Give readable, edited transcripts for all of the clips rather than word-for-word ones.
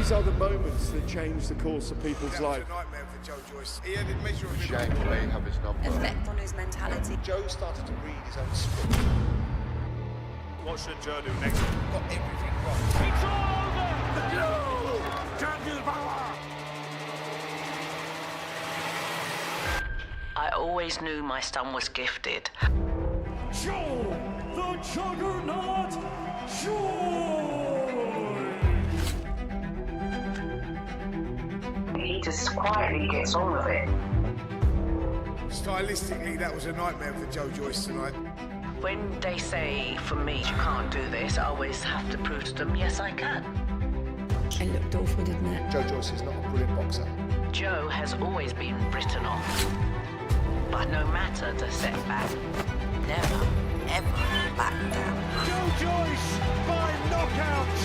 These are the moments that change the course of people's life. That was a nightmare for Joe Joyce. He had immeasurably Zhang may have his number. Effect on his mentality. Joe started to read his own script. What should Joe do next? Got everything wrong. It's over! Joe! Champion power! I always knew my son was gifted. Joe, the Juggernaut Joyce! He just quietly gets on with it. Stylistically, that was a nightmare for Joe Joyce tonight. When they say, for me, you can't do this, I always have to prove to them, yes, I can. It looked awful, didn't it? Joe Joyce is not a brilliant boxer. Joe has always been written off. But no matter the setback, never, ever back down. Joe Joyce by knockout!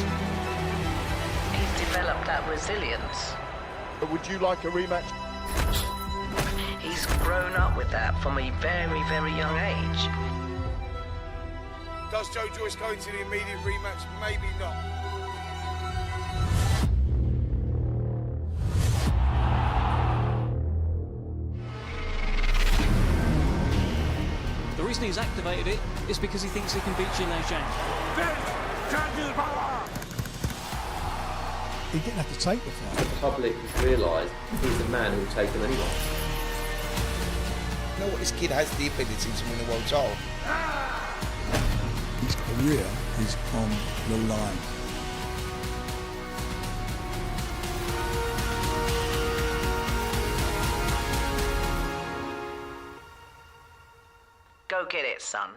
He's developed that resilience. Would you like a rematch? He's grown up with that from a very, very young age. Does Joe Joyce go into the immediate rematch? Maybe not. The reason he's activated it is because he thinks he can beat Zhilei Zhang. Champion power! He didn't have to take the fight. The public has realised he's a man who will take on anyone. You know what? This kid has the ability to win a world title. His career is on the line. Go get it, son.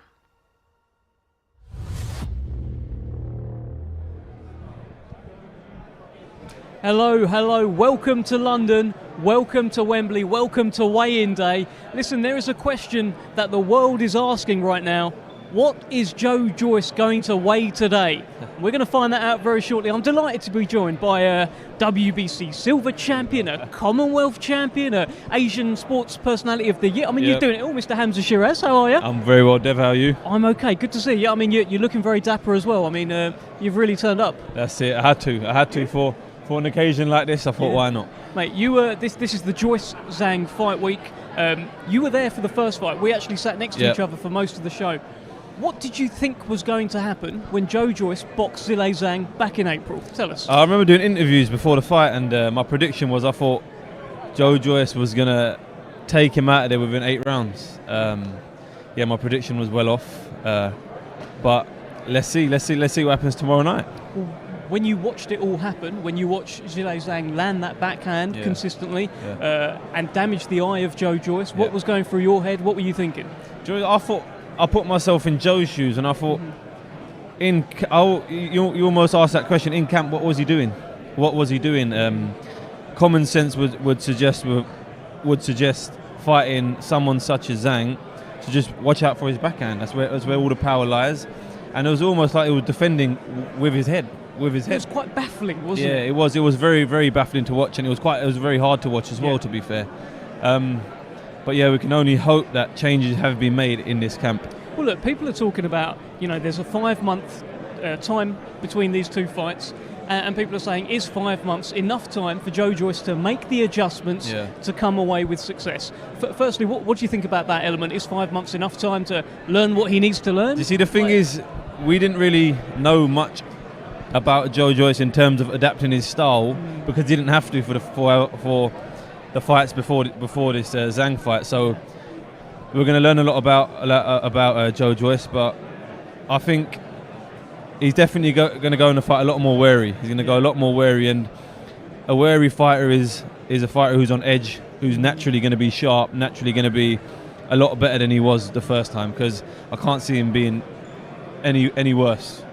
Hello, welcome to London, welcome to Wembley, welcome to weigh-in day. Listen, there is a question that the world is asking right now. What is Joe Joyce going to weigh today? We're going to find that out very shortly. I'm delighted to be joined by a WBC silver champion, a Commonwealth champion, a Asian Sports Personality of the Year. I mean, You're doing it all, Mr. Hamzah Sheeraz. How are you? I'm very well, Dev. How are you? I'm okay. Good to see you. I mean, you're looking very dapper as well. I mean, you've really turned up. That's it. I had to for an occasion like this. I thought, why not? Mate, you were this is the Joyce Zhang fight week. You were there for the first fight. We actually sat next to each other for most of the show. What did you think was going to happen when Joe Joyce boxed Zhilei Zhang back in April? Tell us. I remember doing interviews before the fight, and my prediction was I thought Joe Joyce was going to take him out of there within 8 rounds. My prediction was well off. But let's see what happens tomorrow night. When you watched it all happen, when you watched Zhilei Zhang land that backhand consistently and damage the eye of Joe Joyce, what was going through your head? What were you thinking? I put myself in Joe's shoes, and I thought, you almost asked that question in camp. What was he doing? Common sense would suggest fighting someone such as Zhang to just watch out for his backhand. That's where all the power lies, and it was almost like he was defending with his head. It was quite baffling, wasn't it? Yeah, it was. It was very, very baffling to watch, and it was very hard to watch as well. To be fair. But we can only hope that changes have been made in this camp. Well, look, people are talking about, there's a 5-month time between these two fights, and people are saying, is 5 months enough time for Joe Joyce to make the adjustments to come away with success? Firstly, what do you think about that element? Is 5 months enough time to learn what he needs to learn? You see, the thing is, we didn't really know much about Joe Joyce in terms of adapting his style because he didn't have to for the fights before this Zhang fight, so we're going to learn a lot about Joe Joyce, but I think he's definitely going to go in the fight a lot more wary. He's going to go a lot more wary, and a wary fighter is a fighter who's on edge, who's naturally going to be sharp, naturally going to be a lot better than he was the first time, because I can't see him being any worse.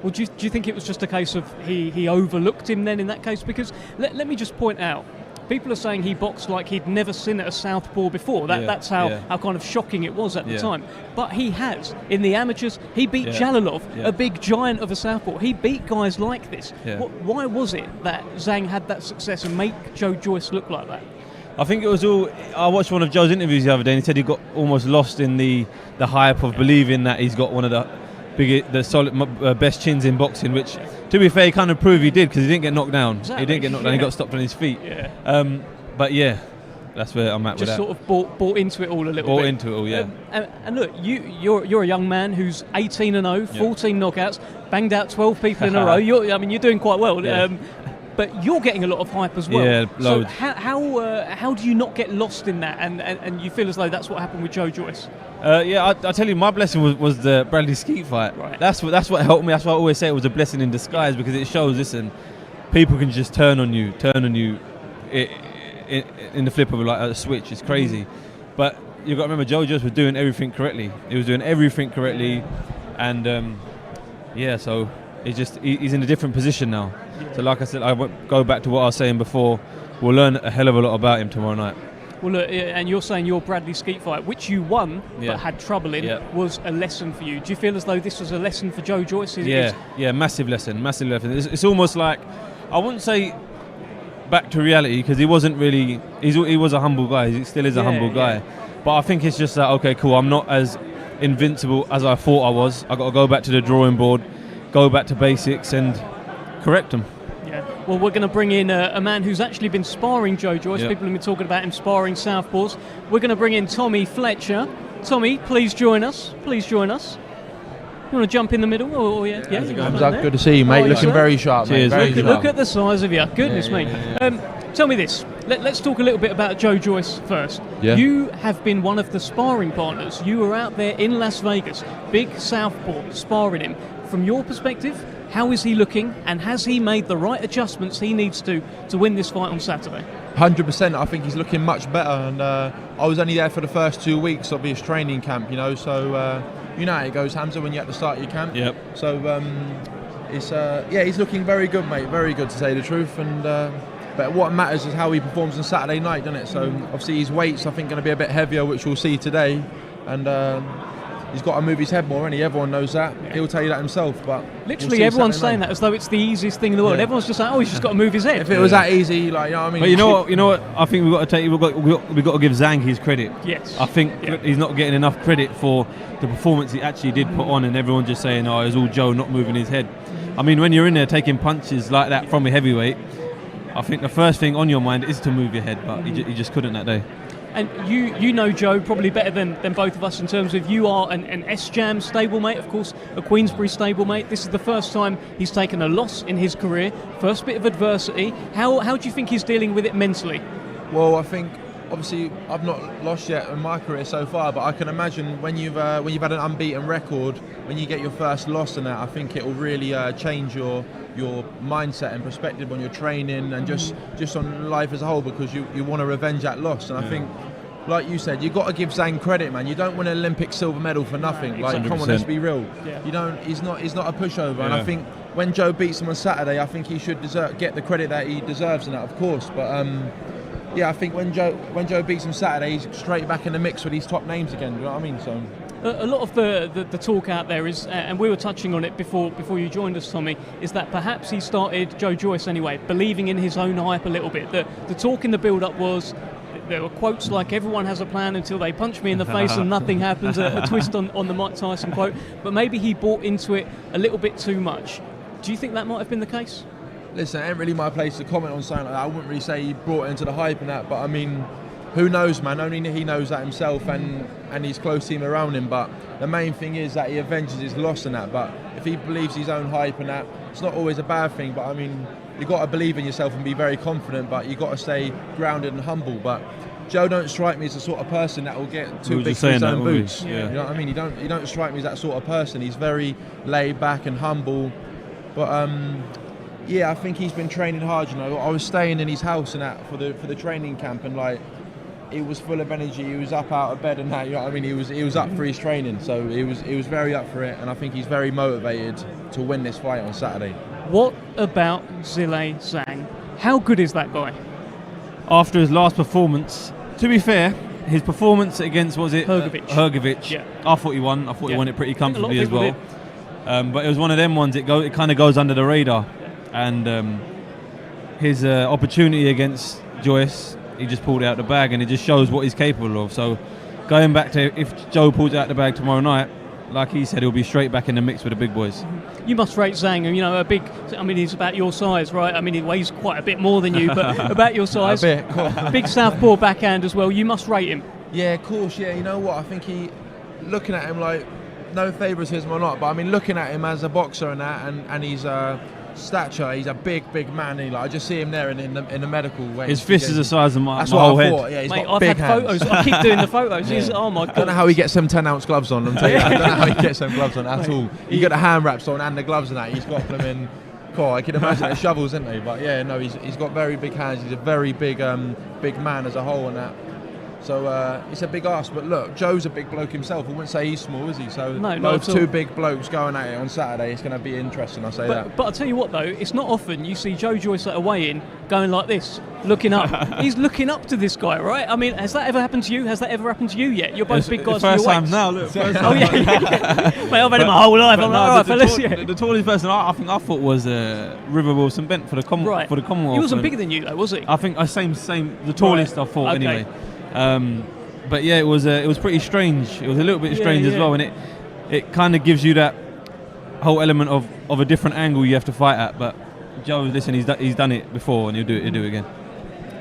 Well, do you think it was just a case of he overlooked him then in that case? Because let me just point out, people are saying he boxed like he'd never seen at a southpaw before. That's how kind of shocking it was at the time. But he has. In the amateurs, he beat Jalalov, a big giant of a southpaw. He beat guys like this. Why was it that Zhang had that success and make Joe Joyce look like that? I think it was all... I watched one of Joe's interviews the other day, and he said he got almost lost in the hype of believing that he's got one of the best chins in boxing, which, to be fair, he kind of proved he did because he didn't get knocked down. Exactly. He didn't get knocked down. He got stopped on his feet. Yeah. But yeah, that's where I'm at with Just that. sort of bought into it all a little bit. Bought into it all, yeah. And look, you're a young man who's 18-0, 14 knockouts, banged out 12 people in a row. You're doing quite well. Yeah. But you're getting a lot of hype as well. Yeah, loads. So how do you not get lost in that? And you feel as though that's what happened with Joe Joyce? I tell you, my blessing was the Bradley Skeet fight. Right. That's what helped me. That's why I always say it was a blessing in disguise, because it shows, listen, people can just turn on you in the flip of like a switch. It's crazy. But you've got to remember, Joe Joyce was doing everything correctly. He was doing everything correctly, and so he's in a different position now. So like I said, I won't go back to what I was saying before. We'll learn a hell of a lot about him tomorrow night. Well, look, and you're saying your Bradley Skeet fight, which you won Yeah. but had trouble in, Yeah. was a lesson for you. Do you feel as though this was a lesson for Joe Joyce? Massive lesson. It's almost like, I wouldn't say back to reality, because he wasn't really. He was a humble guy. He still is a humble guy. But I think it's just that, okay, cool, I'm not as invincible as I thought I was. I got to go back to the drawing board, go back to basics, and correct them. Yeah. Well, we're going to bring in a man who's actually been sparring Joe Joyce. Yep. People have been talking about him sparring southpaws. We're going to bring in Tommy Fletcher. Tommy, please join us. You want to jump in the middle? Yeah. Hamzah, good to see you, mate. Looking very sharp, Cheers, mate. Very Look sharp. at the size of you. Goodness me. Tell me this. Let's talk a little bit about Joe Joyce first. Yeah. You have been one of the sparring partners. You were out there in Las Vegas, big southpaw, sparring him. From your perspective, how is he looking, and has he made the right adjustments he needs to win this fight on Saturday? 100%. I think he's looking much better, and I was only there for the first 2 weeks of his training camp, so you know how it goes, Hamzah, when you have to start your camp. Yep. So he's looking very good, mate. Very good, to say the truth. And but what matters is how he performs on Saturday night, doesn't it? So obviously his weight's, I think, going to be a bit heavier, which we'll see today, and he's got to move his head more, and everyone knows that. He'll tell you that himself. But Literally, everyone's saying that as though it's the easiest thing in the world. Yeah. Everyone's just like, oh, he's just got to move his head. If it was that easy, like, you know what I mean. But you know what? I think we've got to give Zhang his credit. Yes. I think he's not getting enough credit for the performance he actually did put on, and everyone just saying, oh, it's all Joe not moving his head. I mean, when you're in there taking punches like that from a heavyweight, I think the first thing on your mind is to move your head, but he just couldn't that day. And you know Joe probably better than both of us, in terms of you are an S-Jam stablemate, of course, a Queensberry stablemate. This is the first time he's taken a loss in his career, first bit of adversity. How do you think he's dealing with it mentally? Well, I think obviously I've not lost yet in my career so far, but I can imagine when you've had an unbeaten record, when you get your first loss in that, I think it will really change your mindset and perspective on your training and just on life as a whole, because you want to revenge that loss. And I think, like you said, you've got to give Zhang credit, man. You don't win an Olympic silver medal for nothing. Like, 100%. come on, let's be real. Yeah. You don't. He's not a pushover. Yeah. And I think when Joe beats him on Saturday, I think he should get the credit that he deserves in that, of course. But I think when Joe beats him Saturday, he's straight back in the mix with these top names again. Do you know what I mean? So. A lot of the talk out there is, and we were touching on it before you joined us, Tommy, is that perhaps he started, Joe Joyce anyway, believing in his own hype a little bit. The talk in the build-up was, there were quotes like, everyone has a plan until they punch me in the face and nothing happens, a twist on the Mike Tyson quote, but maybe he bought into it a little bit too much. Do you think that might have been the case? Listen, it ain't really my place to comment on something like that. I wouldn't really say he brought into the hype and that, but I mean, who knows, man? Only he knows that himself and his close team around him. But the main thing is that he avenges his loss and that. But if he believes his own hype and that, it's not always a bad thing. But I mean, you got to believe in yourself and be very confident. But you got to stay grounded and humble. But Joe don't strike me as the sort of person that will get too big for his own boots. Yeah. You know what I mean? You don't strike me as that sort of person. He's very laid back and humble. But I think he's been training hard. You know, I was staying in his house and that for the training camp, and like, he was full of energy. He was up out of bed and that. You know what I mean? He was up for his training, so he was very up for it, and I think he's very motivated to win this fight on Saturday. What about Zhilei Zhang? How good is that guy? After his last performance, to be fair, his performance against, what was it? Hergovic. Yeah. I thought he won. I thought he won it pretty comfortably as well. Did. But it was one of them ones. It kind of goes under the radar, and his opportunity against Joyce, he just pulled it out the bag, and it just shows what he's capable of. So going back to, if Joe pulls it out the bag tomorrow night, like he said, he'll be straight back in the mix with the big boys. You must rate Zhang, you know, he's about your size, right? I mean, he weighs quite a bit more than you, but about your size. A bit, cool. Big southpaw backhand as well. You must rate him. Yeah, of course, yeah. You know what? I think looking at him like, no favouritism or not, but I mean, looking at him as a boxer and that, and his stature, he's a big man. I just see him there in the medical way. His fist is the size of my That's whole what I head. thought. Yeah, he's Mate, got I've big had hands. photos. I keep doing the photos. Yeah. Oh my I god! don't know how he gets them 10-ounce gloves on. I don't know how he gets them gloves on at all. You got the hand wraps on and the gloves and that. He's got them in. Cool, I can imagine the shovels, isn't he? But yeah, no, he's got very big hands. He's a very big man as a whole and that. So it's a big ask. But look, Joe's a big bloke himself. I wouldn't say he's small, is he? So no, those two big blokes going at it on Saturday, it's going to be interesting. I'll say that. But I'll tell you what though, it's not often you see Joe Joyce at a weigh-in going like this, looking up. He's looking up to this guy, right? I mean, has that ever happened to you? Has that ever happened to you yet? You're both big guys. First for your time weights. now. Look, first Oh yeah. Mate, I've had him my whole life. I'm like, all right, fellas. The tallest person I thought was River Wilson Bent for the Commonwealth. He wasn't bigger than you though, was he? I think same. The tallest I thought Okay. anyway. But yeah, it was pretty strange. It was a little bit strange as well, and it kind of gives you that whole element of a different angle you have to fight at. But Joe, listen, he's done it before, and he'll do it again.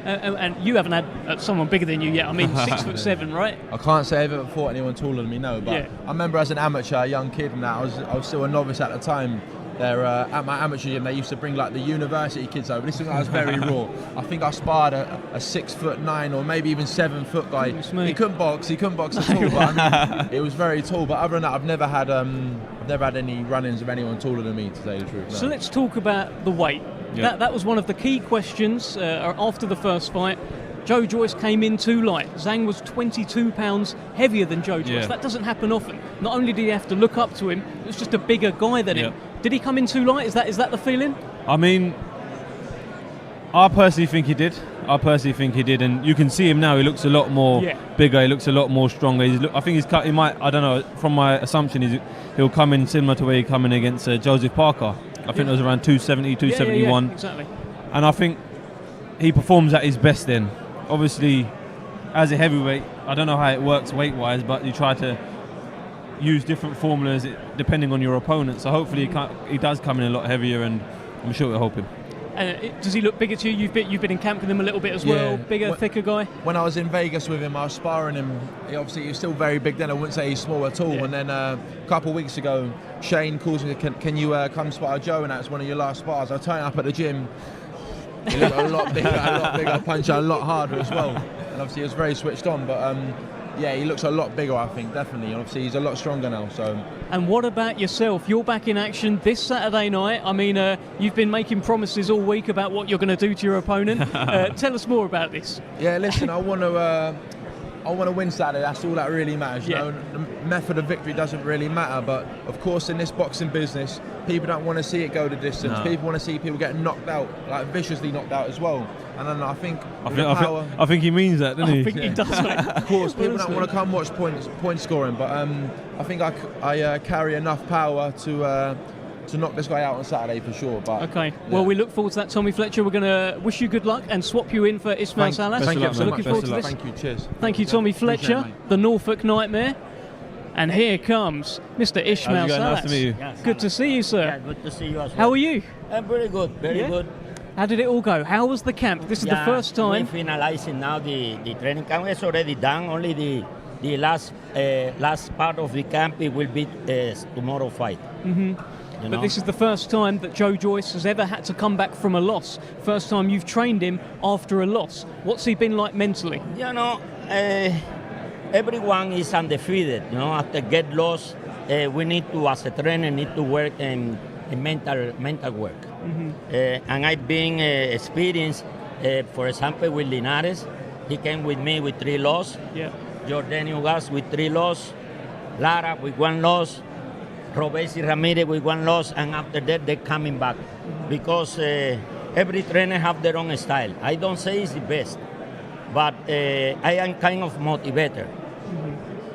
And you haven't had someone bigger than you yet. I mean, 6'7", right? I can't say I've ever fought anyone taller than me, no. But I remember as an amateur, a young kid, and that I was still a novice at the time. They're at my amateur gym. They used to bring like the university kids over. This was when I was very raw. I think I sparred a 6'9" or maybe even 7 foot guy. He couldn't box at all. But I mean, it was very tall. But other than that, I've never had any run-ins of anyone taller than me, to tell you the truth. No. So let's talk about the weight. Yep. That was one of the key questions after the first fight. Joe Joyce came in too light. Zhang was 22 pounds heavier than Joe Joyce. Yeah. That doesn't happen often. Not only did he have to look up to him, it was just a bigger guy than him. Did he come in too light? Is that the feeling? I mean, I personally think he did. And you can see him now. He looks a lot more bigger. He looks a lot more stronger. I think he might. I don't know. From my assumption, he'll come in similar to where he come in against Joseph Parker. I think it was around 270, 271. Yeah, exactly. And I think he performs at his best then. Obviously, as a heavyweight, I don't know how it works weight-wise, but you try to use different formulas depending on your opponent. So hopefully he does come in a lot heavier, and I'm sure it'll help him. And does he look bigger to you? You've been in camp with him a little bit as well. Bigger, thicker guy. When I was in Vegas with him, I was sparring him. He was still very big then. I wouldn't say he's small at all. Yeah. And then a couple of weeks ago, Shane calls me, can you come spar Joe? And that's one of your last spars. I turn up at the gym. He looked a lot bigger, punch a lot harder as well. And obviously he was very switched on. But he looks a lot bigger, I think, definitely. And obviously he's a lot stronger now. So. And what about yourself? You're back in action this Saturday night. I mean, you've been making promises all week about what you're going to do to your opponent. Tell us more about this. Yeah, listen, I want to win Saturday. That's all that really matters. You know, the method of victory doesn't really matter. But of course, in this boxing business, people don't want to see it go the distance. No. People want to see people get knocked out, like viciously knocked out as well. And then I think he means that, doesn't he? I think he does. Of course, people don't want to come watch point scoring, but I think I carry enough power to knock this guy out on Saturday for sure. But okay, well, we look forward to that, Tommy Fletcher. We're going to wish you good luck and swap you in for Ismail Salas. Thank you so looking forward to this. Thank you, cheers. Thank you, Tommy Fletcher, the Norfolk Nightmare. And here comes Mr. Ishmael Salas. Nice to meet you. Yes, good to see you, sir. Yeah, good to see you as well. How are you? I'm very good, very good. How did it all go? How was the camp? This is the first time. We're finalizing now the training camp. It's already done. Only the last part of the camp, it will be tomorrow fight. Mm-hmm. But this is the first time that Joe Joyce has ever had to come back from a loss. First time you've trained him after a loss. What's he been like mentally? Everyone is undefeated. After get lost, we need to, as a trainer, work in mental work. Mm-hmm. And I've been experienced, for example, with Linares. He came with me with 3 losses. Yeah. Jordan Ugas with 3 losses. Lara with 1 loss. Robesi Ramirez with 1 loss. And after that, they're coming back. Mm-hmm. Because every trainer have their own style. I don't say it's the best, but I am kind of motivator.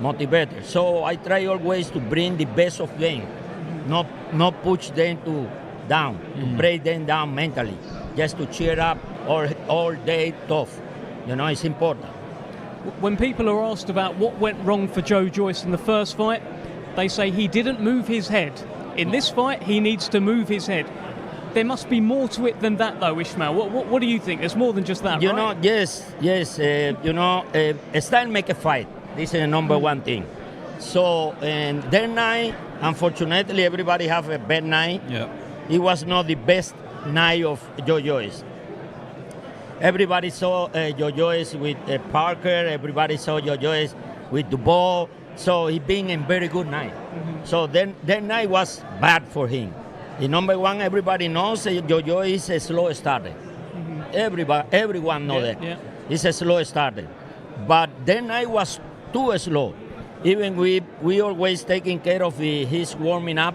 Mm-hmm. So I try always to bring the best of them. Mm-hmm. Not push them down, to break them down mentally, just to cheer up all day tough. It's important. When people are asked about what went wrong for Joe Joyce in the first fight, they say he didn't move his head. In this fight, he needs to move his head. There must be more to it than that, though, Ishmael. What do you think? There's more than just that, You right? know, yes. Style make a fight. This is the number one thing. So, their night, unfortunately, everybody have a bad night. Yeah. It was not the best night of Joe Joyce. Everybody saw Joe Joyce with Parker. Everybody saw Joe Joyce with the ball. So he been in very good night. So then that night was bad for him. The number one, everybody knows Joe Joyce is a slow starter. Everyone knows that. Yeah. He's a slow starter. But that night was too slow. Even we always taking care of his warming up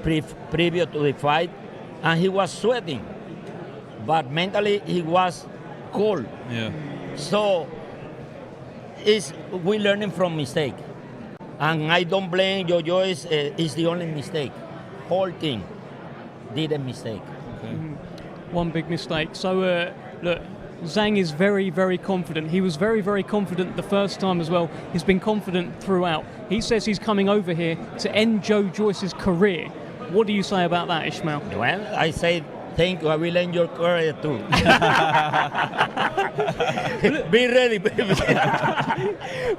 previous to the fight, and he was sweating. But mentally he was cold. Yeah. So we learning from mistake. And I don't blame Joe Joyce, it's the only mistake. Whole team did a mistake. One big mistake. So, look, Zhang is very, very confident. He was very, very confident the first time as well. He's been confident throughout. He says he's coming over here to end Joe Joyce's career. What do you say about that, Ishmael? Well, I say thank you. I will end your career too. Be ready, baby.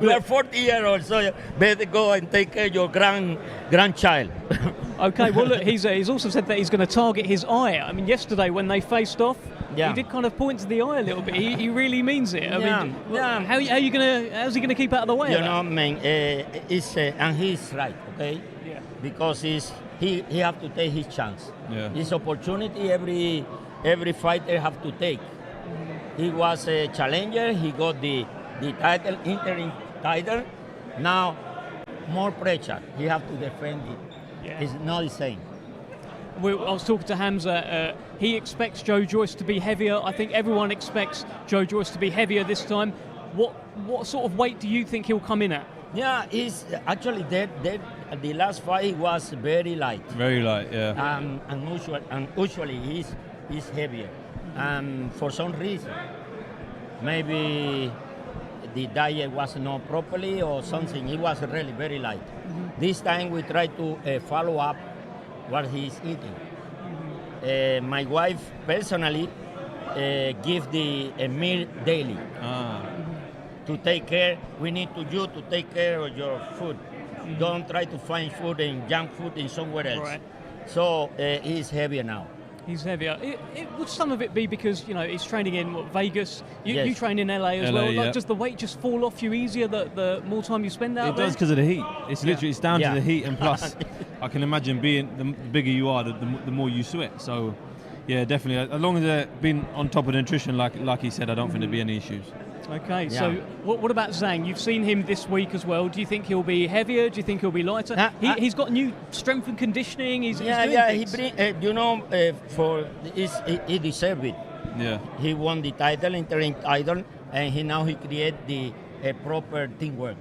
We are 40-year-olds, so better go and take care of your grandchild. Okay, well, look, he's also said that he's going to target his eye. I mean, yesterday when they faced off, he did kind of point to the eye a little bit. He really means it. I mean, how's he going to keep out of the way? You know, man, and he's right, okay? Yeah. Because he have to take his chance. Yeah. His opportunity every fighter have to take. He was a challenger. He got the title, interim title. Now, more pressure. He have to defend it. Yeah. It's not the same. I was talking to Hamzah. He expects Joe Joyce to be heavier. I think everyone expects Joe Joyce to be heavier this time. What sort of weight do you think he'll come in at? Yeah, he's actually the last fight was very light. Very light, yeah. And usually he's heavier. For some reason, maybe the diet was not properly or something. He was really very light. This time we try to follow up what he's eating. My wife personally give the meal daily. To take care, we need you to take care of your food. Don't try to find food and junk food in somewhere else. Right. So he's heavier now. He's heavier. Would some of it be because he's training in Vegas? You train in LA as LA, well. yeah. Like, does the weight just fall off you easier the more time you spend out It there? does because of the heat. It's literally it's down Yeah. to the heat, and plus, I can imagine being the bigger you are, the more you sweat. So, yeah, definitely. As long as they're being on top of the nutrition, like he said, I don't think there'd be any issues. Okay, so what about Zhang? You've seen him this week as well. Do you think he'll be heavier? Do you think he'll be lighter? He's got new strength and conditioning. He's doing things. He he deserved it. Yeah. He won the title, interim title, and he create the proper teamwork.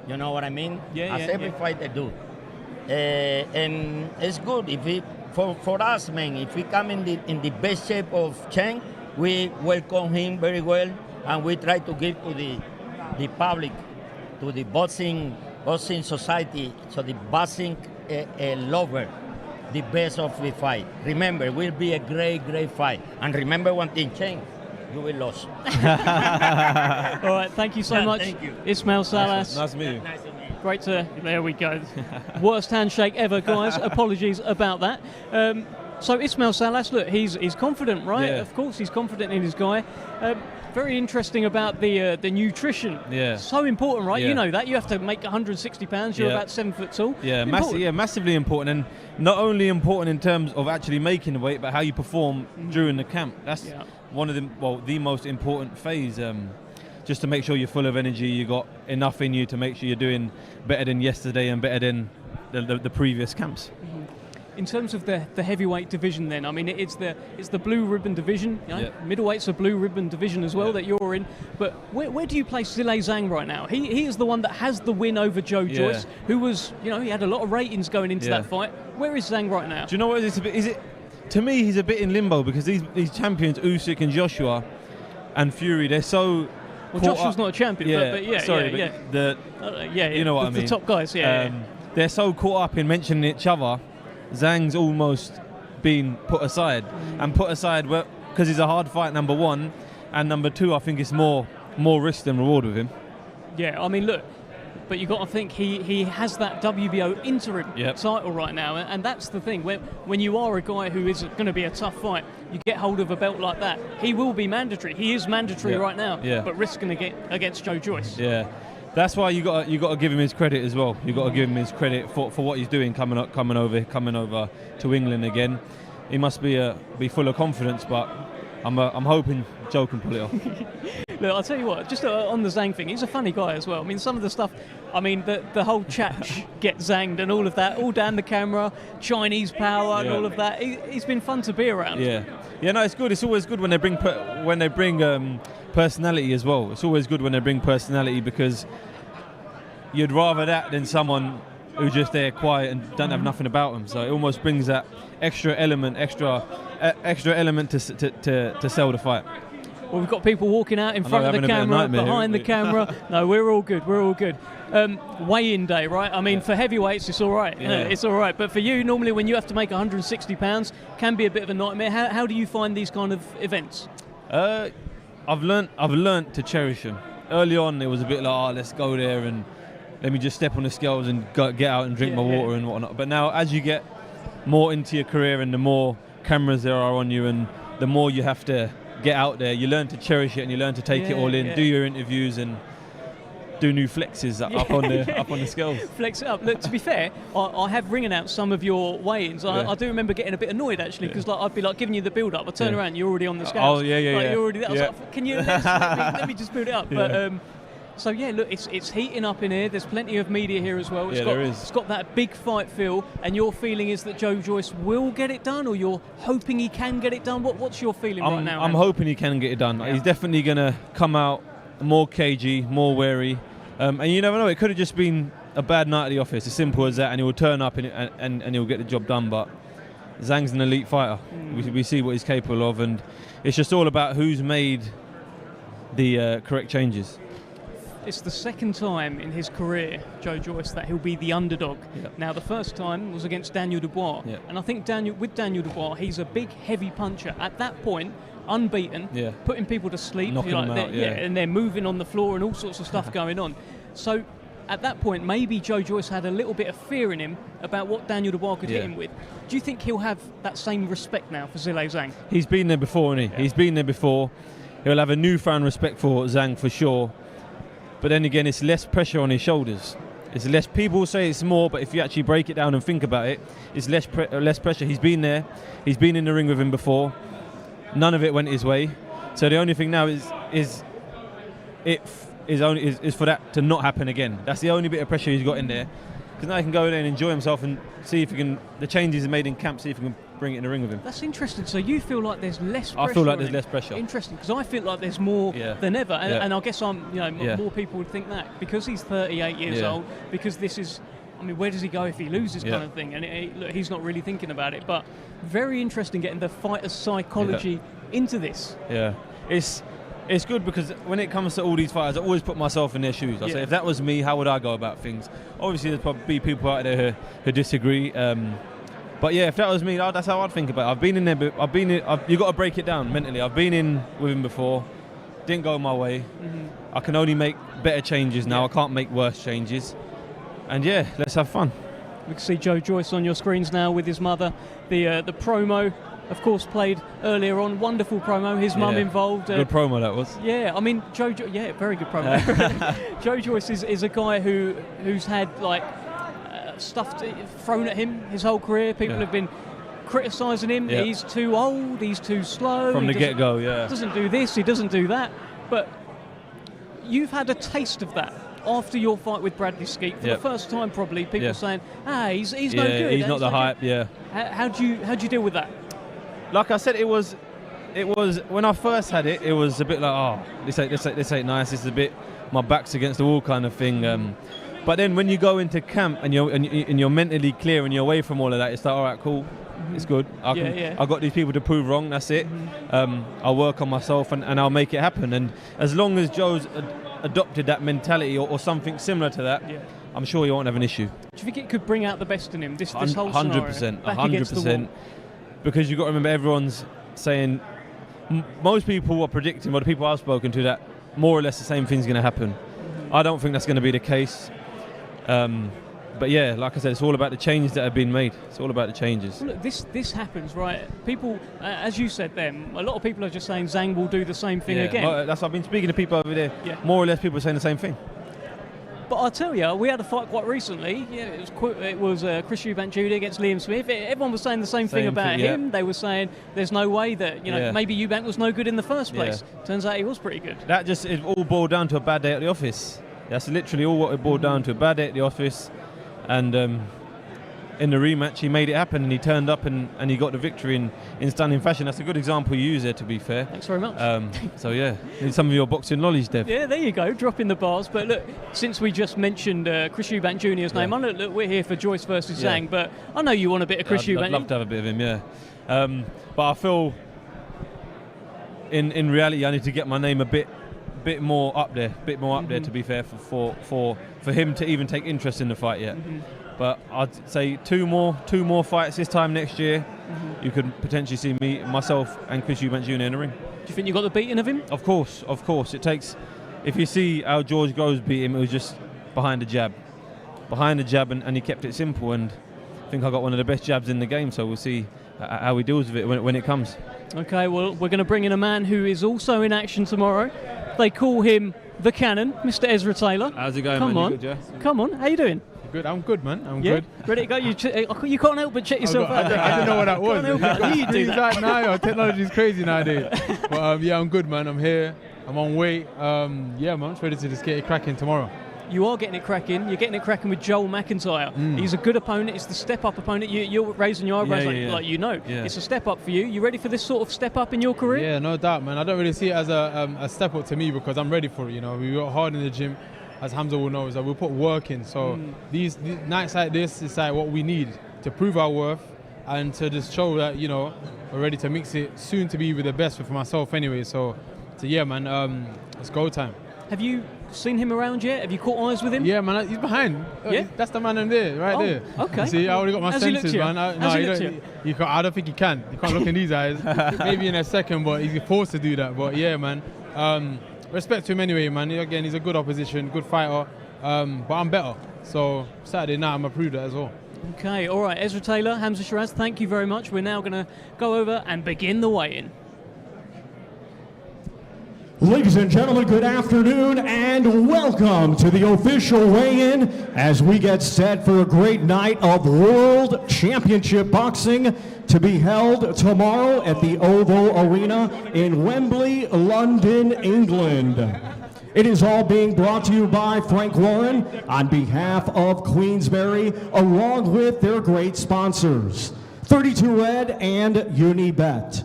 You know what I mean? Yeah, As every fighter do. And it's good if for us, man. If we come in the best shape of Cheng, we welcome him very well. And we try to give to the public, to the boxing society, so the boxing lover, the best of the fight. Remember, it will be a great, great fight. And remember one thing, Cheng, you will lose. All right, thank you so much, thank you. Ismail Salas. Nice to meet you. Nice to meet you. Great to. There we go. Worst handshake ever, guys. Apologies about that. So Ismail Salas, look, he's confident, right? Yeah. Of course, he's confident in his guy. Very interesting about the nutrition. Yeah. So important, right? Yeah. You know that. You have to make 160 pounds. You're about 7 foot tall. Yeah, massively important, and not only important in terms of actually making the weight, but how you perform during the camp. That's one of the most important phase. Just to make sure you're full of energy, you got enough in you to make sure you're doing better than yesterday and better than the previous camps. In terms of the heavyweight division, then, I mean, it's the blue ribbon division. Middleweight's a blue ribbon division as well that you're in. But where do you place Zhilei Zhang right now? He is the one that has the win over Joe Joyce, who was, he had a lot of ratings going into that fight. Where is Zhang right now? Do you know what it is? To me, he's a bit in limbo because these champions, Usyk and Joshua and Fury, they're so. Well, Joshua's not a champion, but you know what I mean. the top guys, they're so caught up in mentioning each other. Zhang's almost been put aside, and put aside because he's a hard fight, number one, and number two, I think it's more risk than reward with him. Yeah, I mean, look, but you've got to think he has that WBO interim title right now, and that's the thing. When you are a guy who is going to be a tough fight, you get hold of a belt like that, he will be mandatory. He is mandatory right now, but risking to get against Joe Joyce. Yeah, that's why you got to give him his credit as well. You got to give him his credit for what he's doing, coming over to England again. He must be full of confidence, but I'm hoping Joe can pull it off. Look, I'll tell you what, just on the Zhang thing, he's a funny guy as well. I mean, some of the stuff, I mean, the whole chat get zanged and all of that, all down the camera, Chinese power and all of that. He's been fun to be around. Yeah, no, it's good. It's always good when they bring personality as well. It's always good when they bring personality, because you'd rather that than someone who's just there quiet and don't have nothing about them. So it almost brings that extra element to sell the fight. Well, we've got people walking out in front of the camera, behind the camera. No, we're all good. Weigh-in day, right? I mean, for heavyweights, it's all right. Yeah. It's all right. But for you, normally when you have to make 160 pounds, can be a bit of a nightmare. How do you find these kind of events? I've learnt to cherish them. Early on, it was a bit like, let's go there and let me just step on the scales and get out and drink my water and whatnot. But now, as you get more into your career and the more cameras there are on you and the more you have to get out there, you learn to cherish it and you learn to take it all in, do your interviews and do new flexes up on the scales. Flex it up. Look, to be fair, I have ring announced some of your weigh-ins. I do remember getting a bit annoyed actually, because I'd be like giving you the build-up. I turn around, you're already on the scales. Oh yeah. You're already. I was like, can you let me just build it up? But so yeah, look, it's heating up in here. There's plenty of media here as well. There is. It's got that big fight feel, and your feeling is that Joe Joyce will get it done, or you're hoping he can get it done. What's your feeling right now? I'm hoping he can get it done. He's definitely going to come out more cagey, more wary, and you never know. It could have just been a bad night at the office, as simple as that, and he will turn up and he'll get the job done. But Zhang's an elite fighter. We see what he's capable of, and it's just all about who's made the correct changes. It's the second time in his career, Joe Joyce, that he'll be the underdog. Now, the first time was against Daniel Dubois. And I think with Daniel Dubois, he's a big, heavy puncher. At that point, unbeaten, putting people to sleep. Knocking them out, and they're moving on the floor and all sorts of stuff going on. So, at that point, maybe Joe Joyce had a little bit of fear in him about what Daniel Dubois could hit him with. Do you think he'll have that same respect now for Zhilei Zhang? He's been there before, hasn't he? He's been there before. He'll have a newfound respect for Zhang for sure. But then again, it's less pressure on his shoulders. It's less. People say it's more, but if you actually break it down and think about it, it's less pressure. He's been there. He's been in the ring with him before. None of it went his way. So the only thing now is for that to not happen again. That's the only bit of pressure he's got in there. Because now he can go there and enjoy himself and see if he can. The changes he made in camp, see if he can bring it in the ring with him. That's interesting. So you feel like there's less pressure? I feel like there's less pressure. Interesting, because I feel like there's more than ever, and I guess more people would think that because he's 38 years old. Because this is, I mean, where does he go if he loses, kind of thing? And look, he's not really thinking about it. But very interesting getting the fighter's psychology into this. Yeah, it's good because when it comes to all these fighters, I always put myself in their shoes. I say, if that was me, how would I go about things? Obviously, there's probably people out there who disagree. But yeah, if that was me, that's how I'd think about it. I've been in there. You've got to break it down mentally. I've been in with him before. Didn't go my way. I can only make better changes now. I can't make worse changes. And yeah, let's have fun. We can see Joe Joyce on your screens now with his mother. The promo, of course, played earlier on. Wonderful promo. His mum involved. Good promo that was. Yeah, I mean, very good promo. Joe Joyce is a guy who's had stuff thrown at him his whole career. People have been criticising him. He's too old. He's too slow. From the get-go, Doesn't do this. He doesn't do that. But you've had a taste of that after your fight with Bradley Skeet for the first time. Probably people saying, he's no good. He's not the hype. How do you deal with that? Like I said, it was when I first had it. It was a bit like, this ain't nice. This is a bit my back's against the wall kind of thing. But then when you go into camp and you're mentally clear and you're away from all of that, it's like, all right, cool, it's good. I've got these people to prove wrong. That's it. I'll work on myself and I'll make it happen. And as long as Joe's adopted that mentality or something similar to that, I'm sure he won't have an issue. Do you think it could bring out the best in him, this whole scenario? 100%, back against the wall? 100%. Because you've got to remember, everyone's saying, most people are predicting, or the people I've spoken to, that more or less the same thing's going to happen. I don't think that's going to be the case. But yeah, like I said, it's all about the changes that have been made. It's all about the changes. Well, look, this happens, right? People, as you said then, a lot of people are just saying Zhang will do the same thing again. Well, that's what I've been speaking to people over there. Yeah. More or less people are saying the same thing. But I'll tell you, we had a fight quite recently. Yeah, it was Chris Eubank Jr. against Liam Smith. Everyone was saying the same thing about him. They were saying there's no way that maybe Eubank was no good in the first place. Turns out he was pretty good. That just, it all boiled down to a bad day at the office. That's literally all what it boiled down to, a bad day at the office. And in the rematch, he made it happen, and he turned up and he got the victory in stunning fashion. That's a good example you use there, to be fair. Thanks very much. So yeah, need some of your boxing knowledge, Dev. Yeah, there you go, dropping the bars. But look, since we just mentioned Chris Eubank Jr.'s name, I know look, we're here for Joyce versus Zhang, but I know you want a bit of Chris Eubank. I'd love to have a bit of him, yeah. But I feel, in reality, I need to get my name a bit more up there, to be fair, for him to even take interest in the fight yet. But I'd say two more fights this time next year. You could potentially see myself and Chris Eubank Jr. in the ring. Do you think you got the beating of him? Of course. It takes, if you see how George Groves beat him, it was just behind the jab, and he kept it simple. And I think I got one of the best jabs in the game. So we'll see how he deals with it when it comes. Okay, well, we're going to bring in a man who is also in action tomorrow. They call him the Cannon, Mr. Ezra Taylor. How's it going, man? You good, yeah? Come on, how you doing? Good, I'm good, man. I'm good. Ready to go? You can't help but check yourself out. I didn't know what that was. You do that. Now, technology's crazy nowadays. But yeah, I'm good, man. I'm here. I'm on weight. Yeah, man. I'm ready to just get it cracking tomorrow. You are getting it cracking. You're getting it cracking with Joel McIntyre. He's a good opponent. It's the step-up opponent. You're raising your eyebrows like you know. Yeah. It's a step-up for you. You ready for this sort of step-up in your career? Yeah, no doubt, man. I don't really see it as a step-up to me because I'm ready for it. You know, we work hard in the gym. As Hamzah will know, is that we'll put work in. So these nights like this is like what we need to prove our worth and to just show that, you know, we're ready to mix it soon to be with the best for myself anyway. So yeah, man, it's go time. Have you seen him around yet? Have you caught eyes with him? Yeah, man, he's behind. Yeah? That's the man in there, right there. Okay. See, I already got my senses, man. I don't think he can. You can't look in these eyes. Maybe in a second, but he's forced to do that. But yeah, man. Respect to him anyway, man. Again, he's a good opposition, good fighter, but I'm better. So Saturday night, I'm going to prove that as well. Okay, all right. Ezra Taylor, Hamzah Sheeraz, thank you very much. We're now going to go over and begin the weigh-in. Ladies and gentlemen, good afternoon and welcome to the official weigh-in as we get set for a great night of World Championship Boxing to be held tomorrow at the Oval Arena in Wembley, London, England. It is all being brought to you by Frank Warren on behalf of Queensberry, along with their great sponsors, 32 Red and Unibet.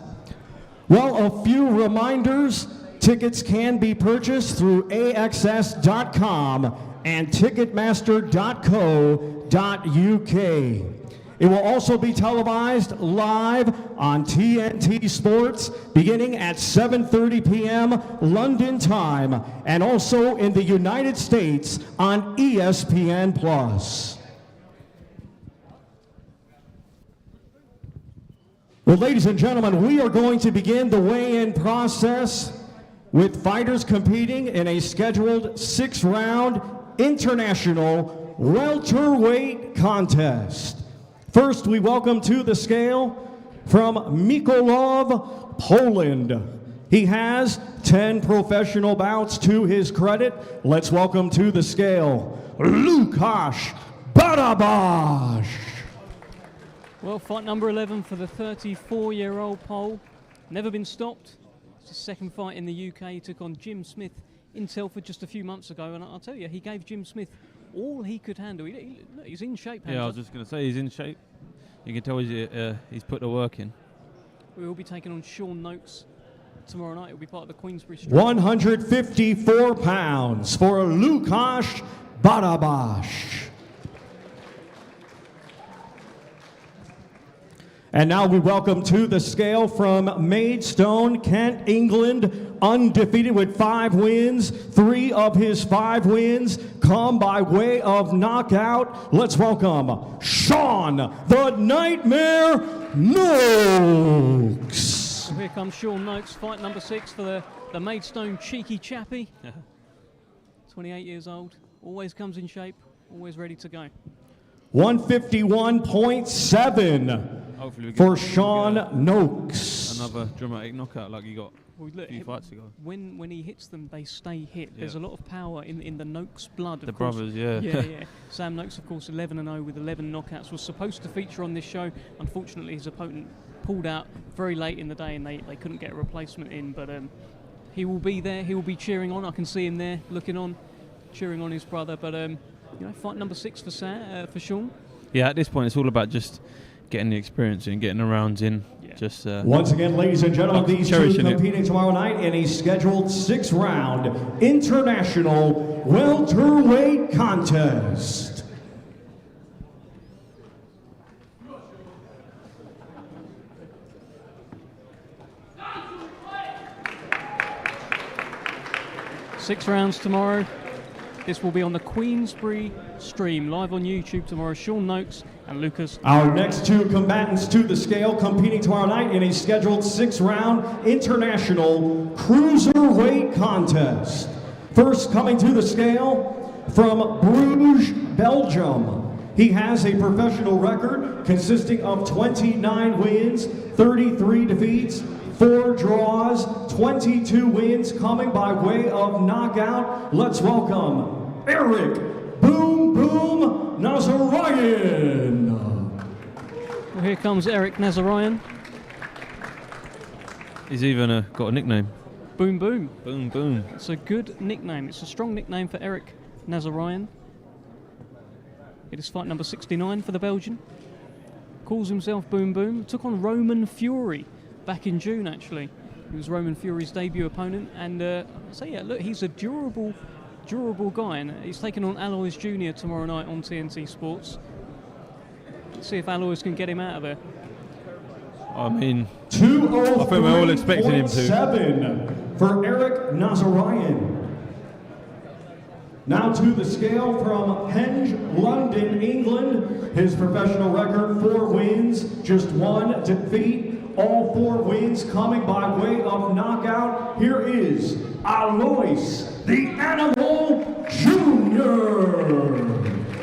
Well, a few reminders. Tickets can be purchased through AXS.com and Ticketmaster.co.uk. It will also be televised live on TNT Sports beginning at 7:30 p.m. London time and also in the United States on ESPN+. Well, ladies and gentlemen, we are going to begin the weigh-in process with fighters competing in a scheduled 6-round international welterweight contest. First, we welcome to the scale from Mykolaiv, Poland. He has 10 professional bouts to his credit. Let's welcome to the scale, Łukasz Barabasz. Well, fight number 11 for the 34-year-old Pole. Never been stopped. It's his second fight in the UK. He took on Jim Smith in Telford just a few months ago, and I'll tell you, he gave Jim Smith all he could handle. He's in shape, Hamzah. Yeah, I was just going to say he's in shape. You can tell he's put the work in. We will be taking on Sean Noakes tomorrow night. He'll be part of the Queensberry. 154 pounds for Łukasz Barabasz. And now we welcome to the scale from Maidstone, Kent, England, undefeated with 5 wins. 3 of his 5 wins come by way of knockout. Let's welcome Sean the Nightmare Noakes. Well, here comes Sean Noakes, fight number 6 for the Maidstone cheeky chappie. 28 years old, always comes in shape, always ready to go. 151.7 for Sean Noakes. Another dramatic knockout like he got Well, look, a few fights ago. When he hits them, they stay hit. There's a lot of power in the Noakes blood. The brothers, yeah. Yeah. Sam Noakes, of course, 11-0 with 11 knockouts, was supposed to feature on this show. Unfortunately, his opponent pulled out very late in the day, and they couldn't get a replacement in. But he will be there. He will be cheering on. I can see him there, looking on, cheering on his brother. But fight number 6 for Sean. Yeah, at this point, it's all about just getting the experience in, getting the rounds in. Just once again, ladies and gentlemen, these two competing tomorrow night in a scheduled 6-round international welterweight contest. Six rounds tomorrow. This will be on the Queensberry stream, live on YouTube tomorrow. Sean Noakes and Lucas. Our next two combatants to the scale competing tomorrow night in a scheduled 6-round international cruiserweight contest. First coming to the scale from Bruges, Belgium. He has a professional record consisting of 29 wins, 33 defeats, 4 draws, 22 wins coming by way of knockout. Let's welcome Eric Boom Boom Nazarian. Well, here comes Eric Nazarian. He's even got a nickname. Boom Boom. Boom Boom. It's a good nickname. It's a strong nickname for Eric Nazarian. It is fight number 69 for the Belgian. Calls himself Boom Boom. Took on Roman Fury back in June, actually. He was Roman Fury's debut opponent, and look, he's a durable guy, and he's taking on Alois Jr. tomorrow night on TNT Sports. Let's see if Alois can get him out of there. I mean, I 203.7 think we're all expecting him to. For Eric Nazarian. Now to the scale from Henge, London, England. His professional record, 4 wins, just 1 defeat. All 4 wins coming by way of knockout. Here is Alois, the Animal Jr.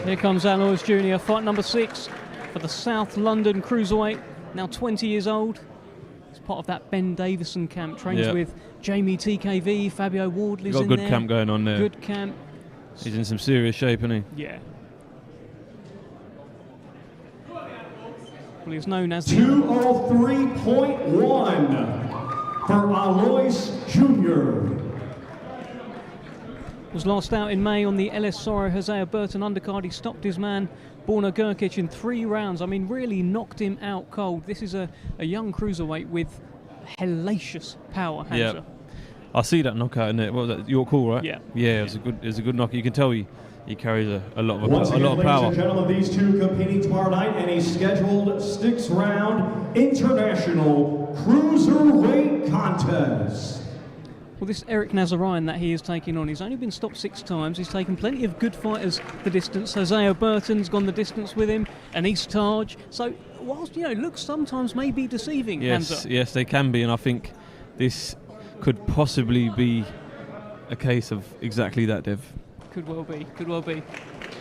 Here comes Alois Jr., fight number 6 for the South London Cruiserweight. Now 20 years old. He's part of that Ben Davison camp. Trains with Jamie TKV, Fabio Wardley's in there. Got a good camp going on there. Good camp. He's in some serious shape, isn't he? Yeah. Well, he's known as 203.1 for Alois Jr. Was last out in May on the LS Sorrow Hosea Burton undercard. He stopped his man Borna Gurkic in 3 rounds. I mean, really knocked him out cold. This is a young cruiserweight with hellacious power, Hamzah. Yeah. I see that knockout in it. What was that? Your call, right? Yeah. Yeah, it was a good knock. You can tell he carries a lot of Once again, power. ladies and gentlemen, these two competing tomorrow night in a scheduled 6-round international cruiserweight contest. Well, this Eric Nazarian that he is taking on, he's only been stopped 6 times. He's taken plenty of good fighters the distance. Hosea Burton's gone the distance with him, and East Taj. So, whilst, looks sometimes may be deceiving, Hamzah. Yes, they can be, and I think this could possibly be a case of exactly that, Dev. Could well be.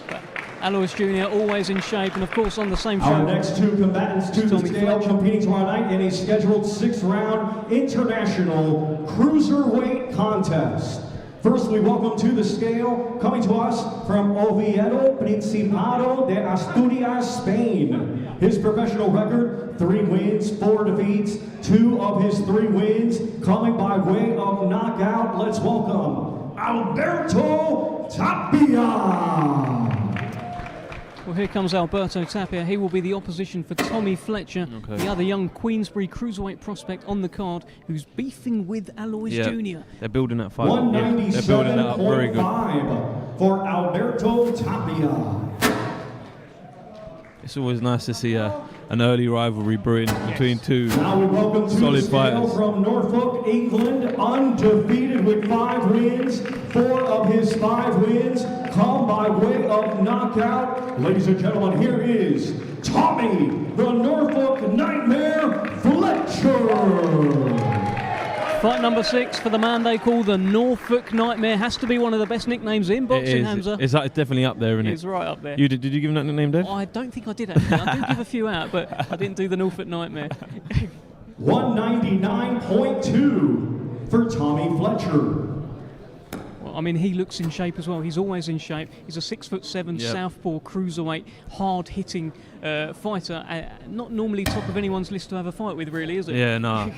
But Alois Jr. always in shape, and of course on the same show. Our next two combatants to the scale competing tomorrow night in a scheduled 6-round international cruiserweight contest. First, we welcome to the scale, coming to us from Oviedo, Principado de Asturias, Spain. His professional record, 3 wins, 4 defeats. 2 of his 3 wins coming by way of knockout. Let's welcome Alberto Tapia. Well, here comes Alberto Tapia. He will be the opposition for Tommy Fletcher, the other young Queensberry cruiserweight prospect on the card, who's beefing with Alois Jr. They're building that fight. They're building that up very good. 197.5 for Alberto Tapia. It's always nice to see a an early rivalry brewing between two Now we welcome to solid the scale fighters. from Norfolk, England, undefeated with 5 wins. 4 of his 5 wins come by way of knockout. Ladies and gentlemen, here is Tommy, the Norfolk Nightmare Fletcher. Fight number 6 for the man they call the Norfolk Nightmare. Has to be one of the best nicknames in boxing, Hamzah. It's definitely up there, isn't it? It's right up there. Did you give him that nickname, Dave? I don't think I did, actually. I did give a few out, but I didn't do the Norfolk Nightmare. 199.2 for Tommy Fletcher. Well, I mean, he looks in shape as well. He's always in shape. He's a 6'7" southpaw cruiserweight, hard-hitting fighter. Not normally top of anyone's list to have a fight with, really, is it? Yeah, no.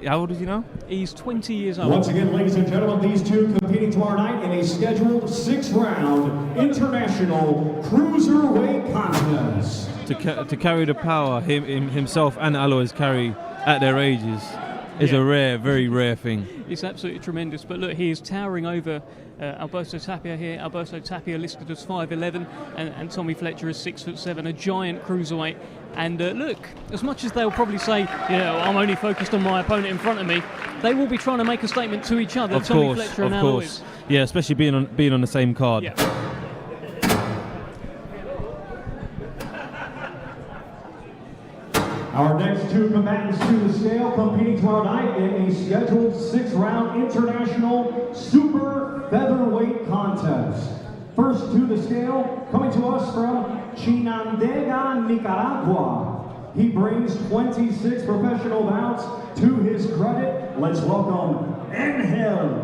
How old is he now? He's 20 years old. Once again, ladies and gentlemen, these two competing tomorrow night in a scheduled 6-round international cruiserweight contest. To carry the power himself and Alois carry at their ages is a rare, very rare thing. It's absolutely tremendous. But look, he is towering over Alberto Tapia here. Alberto Tapia listed as 5'11", and Tommy Fletcher is 6'7", a giant cruiserweight. And look, as much as they'll probably say, I'm only focused on my opponent in front of me, they will be trying to make a statement to each other. Tommy Fletcher and Alois. Yeah, especially being on the same card. Yeah. Our next two combatants to the scale competing tomorrow night in a scheduled 6-round international super featherweight contest. First to the scale, coming to us from Chinandega, Nicaragua. He brings 26 professional bouts to his credit. Let's welcome Angel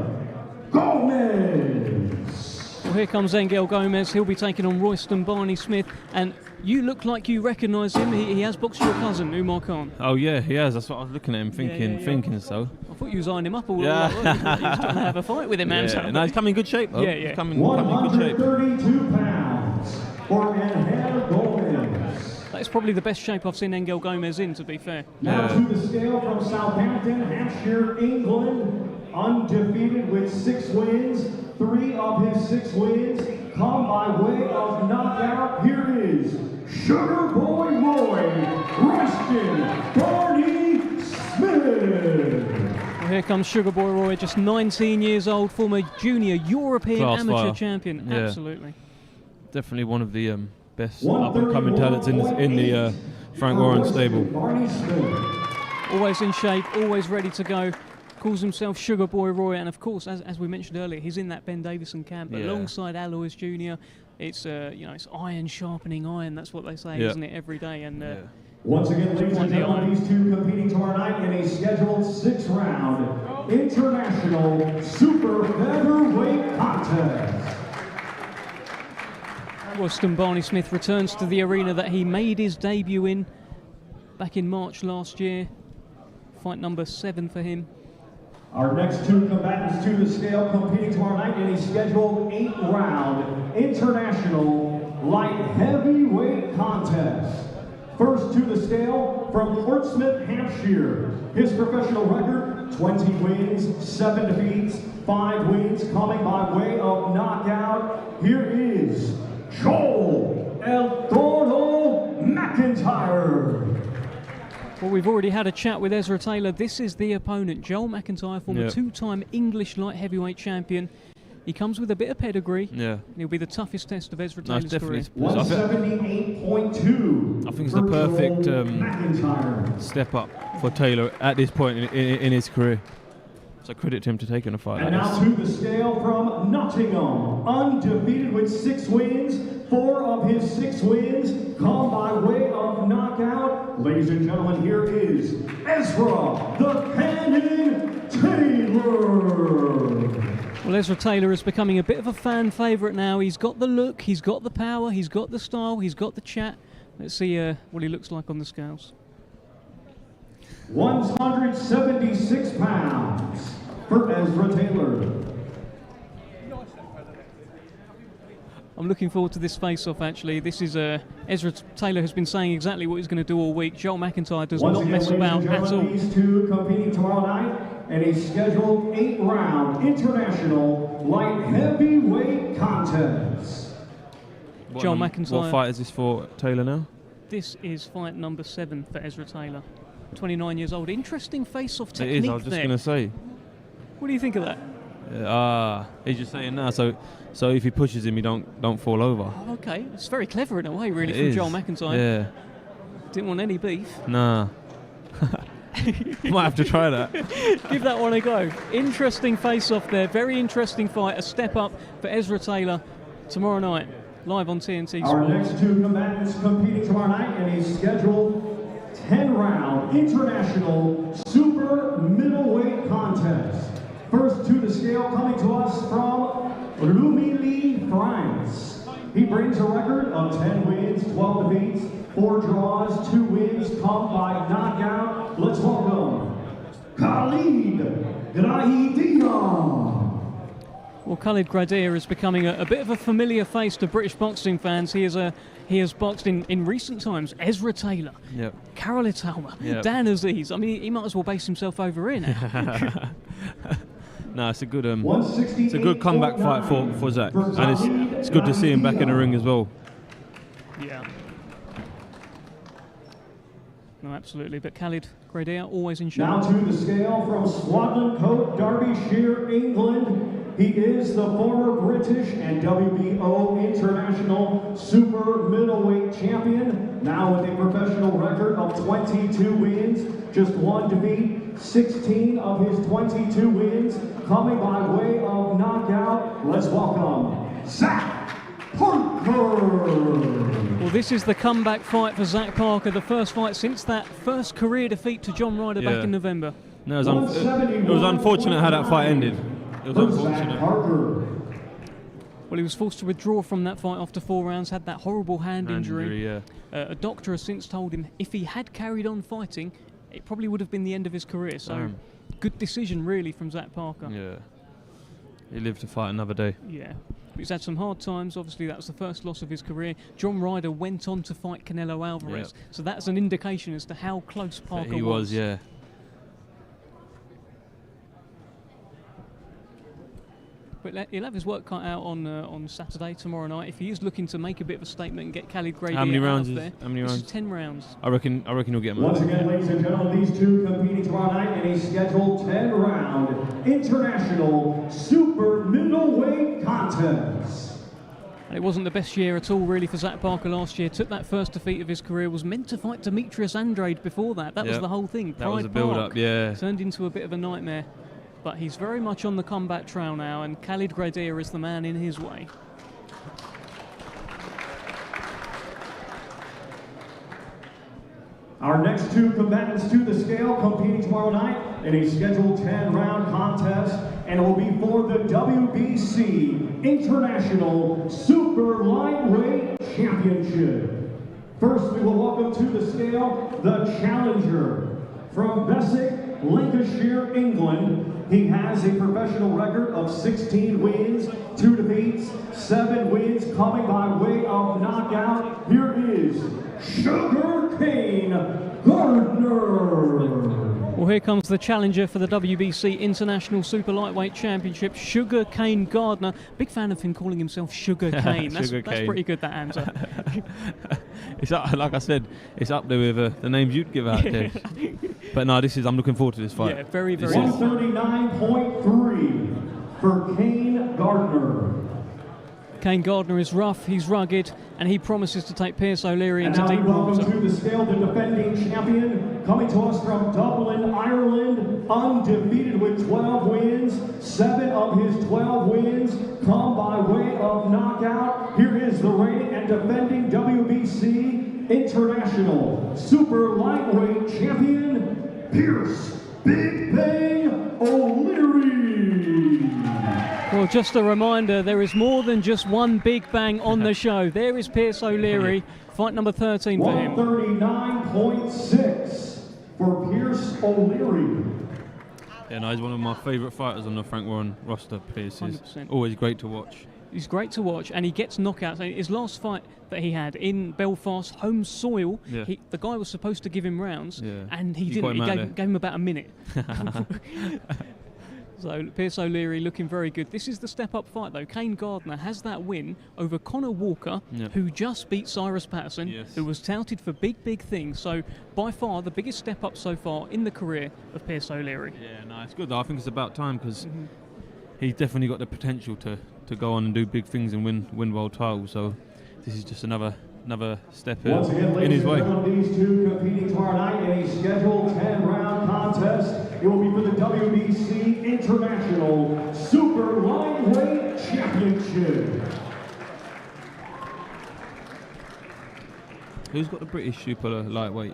Gomez. Well, here comes Angel Gomez. He'll be taking on Royston Barney Smith. And you look like you recognise him. He has boxed your cousin, Umar Khan. Oh yeah, he has. That's what I was looking at him thinking so. I thought you was eyeing him up all along. You was trying to have a fight with him, man. Yeah. No, he's coming in good shape though. Yeah. He's coming in good shape. 132 pounds for Angel Gomez. That's probably the best shape I've seen Angel Gomez in, to be fair. Now to the scale from Southampton, Hampshire, England. Undefeated with 6 wins. 3 of his 6 wins come by way of knockout. Here is Sugar Boy Roy, Royston Barney Smith. Well, here comes Sugar Boy Roy, just 19 years old, former junior European Class amateur fire. champion. Yeah. Absolutely. Definitely one of the best up-and-coming talents in the Frank Warren stable. Always in shape, always ready to go. Calls himself Sugar Boy Roy, and of course, as we mentioned earlier, he's in that Ben Davison camp alongside Alois Jr. It's it's iron sharpening iron. That's what they say, isn't it? Every day. And once again, ladies and gentlemen, these two competing tomorrow night in a scheduled 6-round international super featherweight contest. Royston Barney Smith returns to the arena that he made his debut in back in March last year. Fight number 7 for him. Our next two combatants to the scale competing tomorrow night in a scheduled 8-round international light heavyweight contest. First to the scale from Portsmouth, Hampshire. His professional record, 20 wins, 7 defeats, 5 wins coming by way of knockout. Here is Joel El Toro McIntyre. Well, we've already had a chat with Ezra Taylor. This is the opponent, Joel McIntyre, former 2-time English light heavyweight champion. He comes with a bit of pedigree. Yeah. He'll be the toughest test of Ezra Taylor's career. 178.2. I think it's the perfect step up for Taylor at this point in his career. So credit to him to taking a fight And like now this. to the scale from Nottingham, undefeated with 6 wins. 4 of his 6 wins come by way of knockout. Ladies and gentlemen, here is Ezra the Cannon Taylor. Well, Ezra Taylor is becoming a bit of a fan favourite now. He's got the look, he's got the power, he's got the style, he's got the chat. Let's see what he looks like on the scales. 176 pounds for Ezra Taylor. I'm looking forward to this face-off, actually. This is Ezra Taylor has been saying exactly what he's going to do all week. Joel McIntyre does not mess about at all. These two competing tomorrow night in a scheduled 8-round international light heavyweight contest. Joel McIntyre. What fight is this for Taylor now? this is fight number 7 for Ezra Taylor. 29 years old. Interesting face-off It technique is, I was just there. going to say. What do you think of that? He's just saying now, so if he pushes him, he don't fall over. Oh, okay, it's very clever in a way, really, It from is. Joel McIntyre. Yeah. Didn't want any beef. Nah. Might have to try that. Give that one a go. Interesting face-off there. Very interesting fight. A step up for Ezra Taylor tomorrow night, live on TNT Sports. Our next 2 combatants competing tomorrow night in a scheduled 10-round international super middleweight contest. First to the scale, coming to us from Lumilly, France. He brings a record of 10 wins, 12 defeats, 4 draws, 2 wins, come by knockout. Let's welcome Khalid Graidia. Well, Khalid Graidia is becoming a bit of a familiar face to British boxing fans. He has boxed in recent times Ezra Taylor, Yep. Carol Itauma, Yep. Dan Aziz. I mean, he might as well base himself over here now. No, it's a good comeback fight for Zach, and it's good to see him back in the ring as well. Yeah. No, absolutely. But Khalid Graidia always in shape. Now to the scale from Swadlincote, Coat, Derbyshire, England. He is the former British and WBO International Super Middleweight Champion, now with a professional record of 22 wins, just 1 defeat, 16 of his 22 wins coming by way of knockout. Let's welcome Zach Parker. Well, this is the comeback fight for Zach Parker, the first fight since that first career defeat to John Ryder back in November. No, it was unfortunate how that fight ended. It was unfortunate. Well, he was forced to withdraw from that fight after 4 rounds, had that horrible hand injury. Yeah. A doctor has since told him if he had carried on fighting, it probably would have been the end of his career. So, good decision, really, from Zach Parker. Yeah. He lived to fight another day. Yeah. But he's had some hard times. Obviously, that was the first loss of his career. John Ryder went on to fight Canelo Alvarez. Yep. So that's an indication as to how close Parker He was, yeah. But he'll have his work cut out on Saturday, tomorrow night. If he is looking to make a bit of a statement and get Khalid Graidia How many rounds out is of there. how many This rounds? is 10 rounds. I reckon he'll get him. Once again, ladies and gentlemen, these 2 competing tomorrow night in a scheduled 10-round international super middleweight contest. And it wasn't the best year at all, really, for Zach Parker last year. Took that first defeat of his career, was meant to fight Demetrius Andrade before that. That was the whole thing. That was a Pride build-up, Park yeah. Turned into a bit of a nightmare. But he's very much on the comeback trail now, and Khalid Graidia is the man in his way. Our next 2 combatants to the scale competing tomorrow night in a scheduled 10-round contest, and it will be for the WBC International Super Lightweight Championship. First, we will welcome to the scale the challenger from Beswick, Lancashire, England. He has a professional record of 16 wins, 2 defeats, 7 wins coming by way of knockout. Here is Sugar Cane Gardner. Well, here comes the challenger for the WBC International Super Lightweight Championship, Sugar Cane Gardner. Big fan of him calling himself Sugar Cane. That's pretty good, that answer. It's like I said, it's up there with the names you'd give out there. But no, I'm looking forward to this fight. Yeah, very, very. 139.3 for Cane Gardner. Cane Gardner is rough, he's rugged, and he promises to take Pierce O'Leary into deep Welcome water. to the scale, the defending champion, coming to us from Dublin, Ireland, undefeated with 12 wins. 7 of his 12 wins come by way of knockout. Here is the reigning and defending WBC International Super Lightweight Champion, Pierce Big Bang O'Leary. Well, just a reminder, there is more than just one Big Bang on the show. There is Pierce O'Leary, fight number 13 for him. 139.6 for Pierce O'Leary. Yeah, no, he's one of my favourite fighters on the Frank Warren roster. Pierce is 100%. always great to watch. He's great to watch, and he gets knockouts. His last fight that he had in Belfast, home soil, the guy was supposed to give him rounds, and he didn't. He gave him about a minute. So Pierce O'Leary looking very good. This is the step-up fight, though. Kane Gardner has that win over Connor Walker, who just beat Cyrus Patterson, who was touted for big, big things. So by far the biggest step-up so far in the career of Pierce O'Leary. Yeah, no, it's good though. I think it's about time because he's definitely got the potential to go on and do big things and win world titles. So this is just another step Once again, in his way. These two competing tomorrow night in a scheduled 10-round contest. It will be for the WBC International Super Lightweight Championship. Who's got the British super lightweight?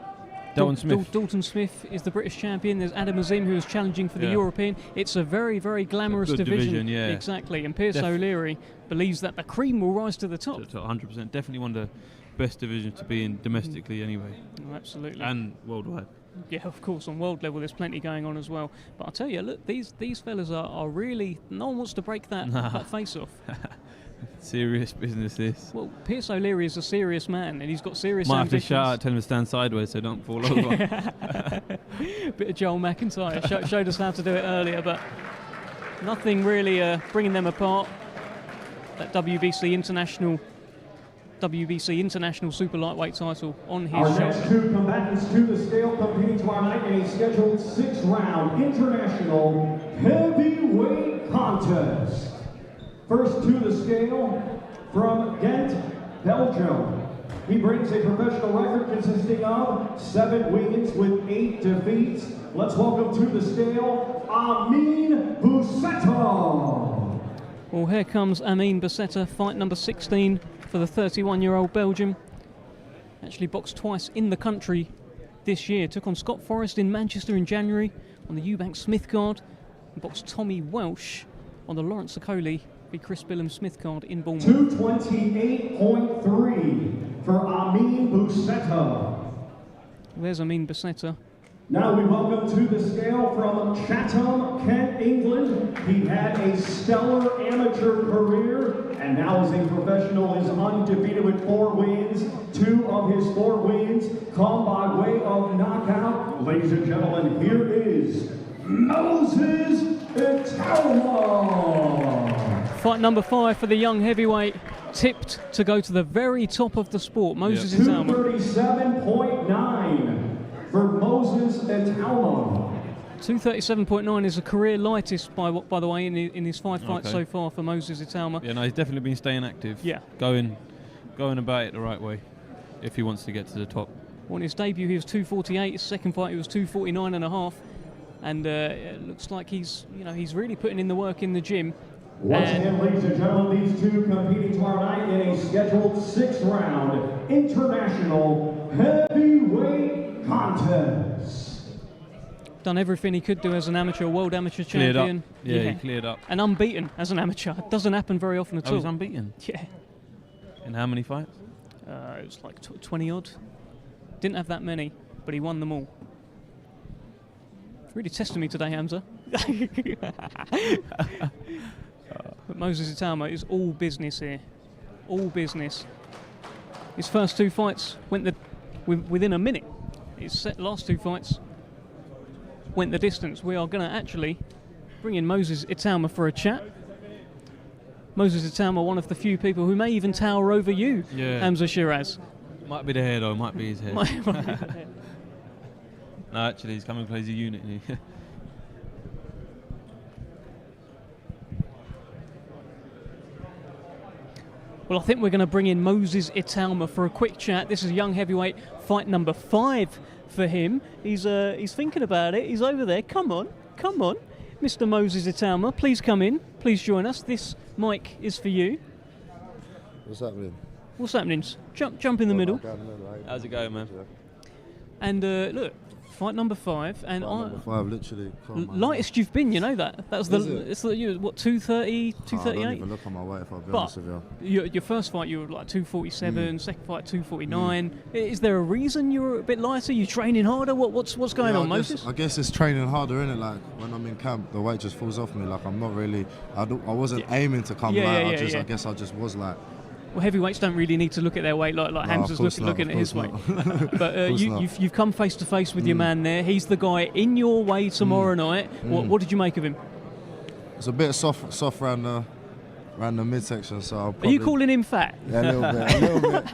Dalton Smith. Dalton Smith is the British champion. There's Adam Azim, who is challenging for the European. It's a very, very glamorous division. Yeah. Exactly. And Pierce O'Leary believes that the cream will rise to the top. 100%. Definitely one of the best divisions to be in domestically anyway. Oh, absolutely. And worldwide. Yeah, of course. On world level, there's plenty going on as well. But I'll tell you, look, these fellas are really... No one wants to break that face-off. Serious business, this. Well, Pierce O'Leary is a serious man, and he's got serious Might ambitions. have to shout out, tell him to stand sideways so don't fall over. Bit of Joel McIntyre. Showed us how to do it earlier, but nothing really bringing them apart. That WBC International Super Lightweight title on his Our shoulder. next two combatants to the scale competing tomorrow night in a scheduled 6-round international heavyweight contest. First to the scale from Ghent, Belgium. He brings a professional record consisting of 7 wins with 8 defeats. Let's welcome to the scale, Amin Busetta. Well, here comes Amin Busetta, fight number 16 for the 31-year-old Belgian. Actually boxed twice in the country this year. Took on Scott Forrest in Manchester in January on the Eubank Smith card. And boxed Tommy Welsh on the Lawrence Sokoli v Chris Billum Smith card in Bournemouth. 228.3 for Amin Busetta. There's Amin Busetta. Now we welcome to the scale from Chatham, Kent, England. He had a stellar amateur career and now as a professional is undefeated with 4 wins. 2 of his 4 wins come by way of knockout. Ladies and gentlemen, here is Moses Itauma. Fight number 5 for the young heavyweight, tipped to go to the very top of the sport. Moses Itauma. 237.9 for Moses Itauma. 237.9 is a career lightest, by the way, in his 5 fights so far for Moses Itauma. Yeah, no, he's definitely been staying active. Yeah. Going about it the right way if he wants to get to the top. Well, in his debut, he was 248. His second fight, he was 249.5. And it looks like he's really putting in the work in the gym. Once again, ladies and gentlemen, these two competing tomorrow night in a scheduled 6-round international heavyweight contest. Done everything he could do as an amateur, world amateur champion. Yeah, he cleared up. And unbeaten as an amateur. It doesn't happen very often at all. He's unbeaten? Yeah. In how many fights? It was like 20 odd. Didn't have that many, but he won them all. Really testing me today, Hamzah. But Moses Itauma is all business here. All business. His first 2 fights went within a minute. His last 2 fights went the distance. We are going to actually bring in Moses Itauma for a chat. Moses Itauma, one of the few people who may even tower over you, Hamzah Sheeraz. Might be the hair though, might be his hair. Might be the hair. No, actually, he's coming and plays a unit here. Well, I think we're going to bring in Moses Itauma for a quick chat. This is a young heavyweight, fight number 5 for him. He's thinking about it. He's over there. Come on, Mr. Moses Itauma. Please come in. Please join us. This mic is for you. What's happening? What's happening? Jump in the middle. How's it going, man? And look, fight number 5, and number 5, literally. Lightest you've been, you know that. That's it's what 230, 238. I don't even look on my weight if I'll be honest with you. Your first fight you were like 247, second fight 249. Is there a reason you were a bit lighter? You training harder? What's going on, Moses? I guess it's training harder, innit? Like when I'm in camp, the weight just falls off me. Like I'm not really. I wasn't aiming to come light. I guess I just was like. Well, heavyweights don't really need to look at their weight like Hamzah's looking at his weight. But you've come face to face with your man there. He's the guy in your way tomorrow night. What did you make of him? It's a bit soft around the midsection, so I'll probably, Are you calling him fat? Yeah, a little bit.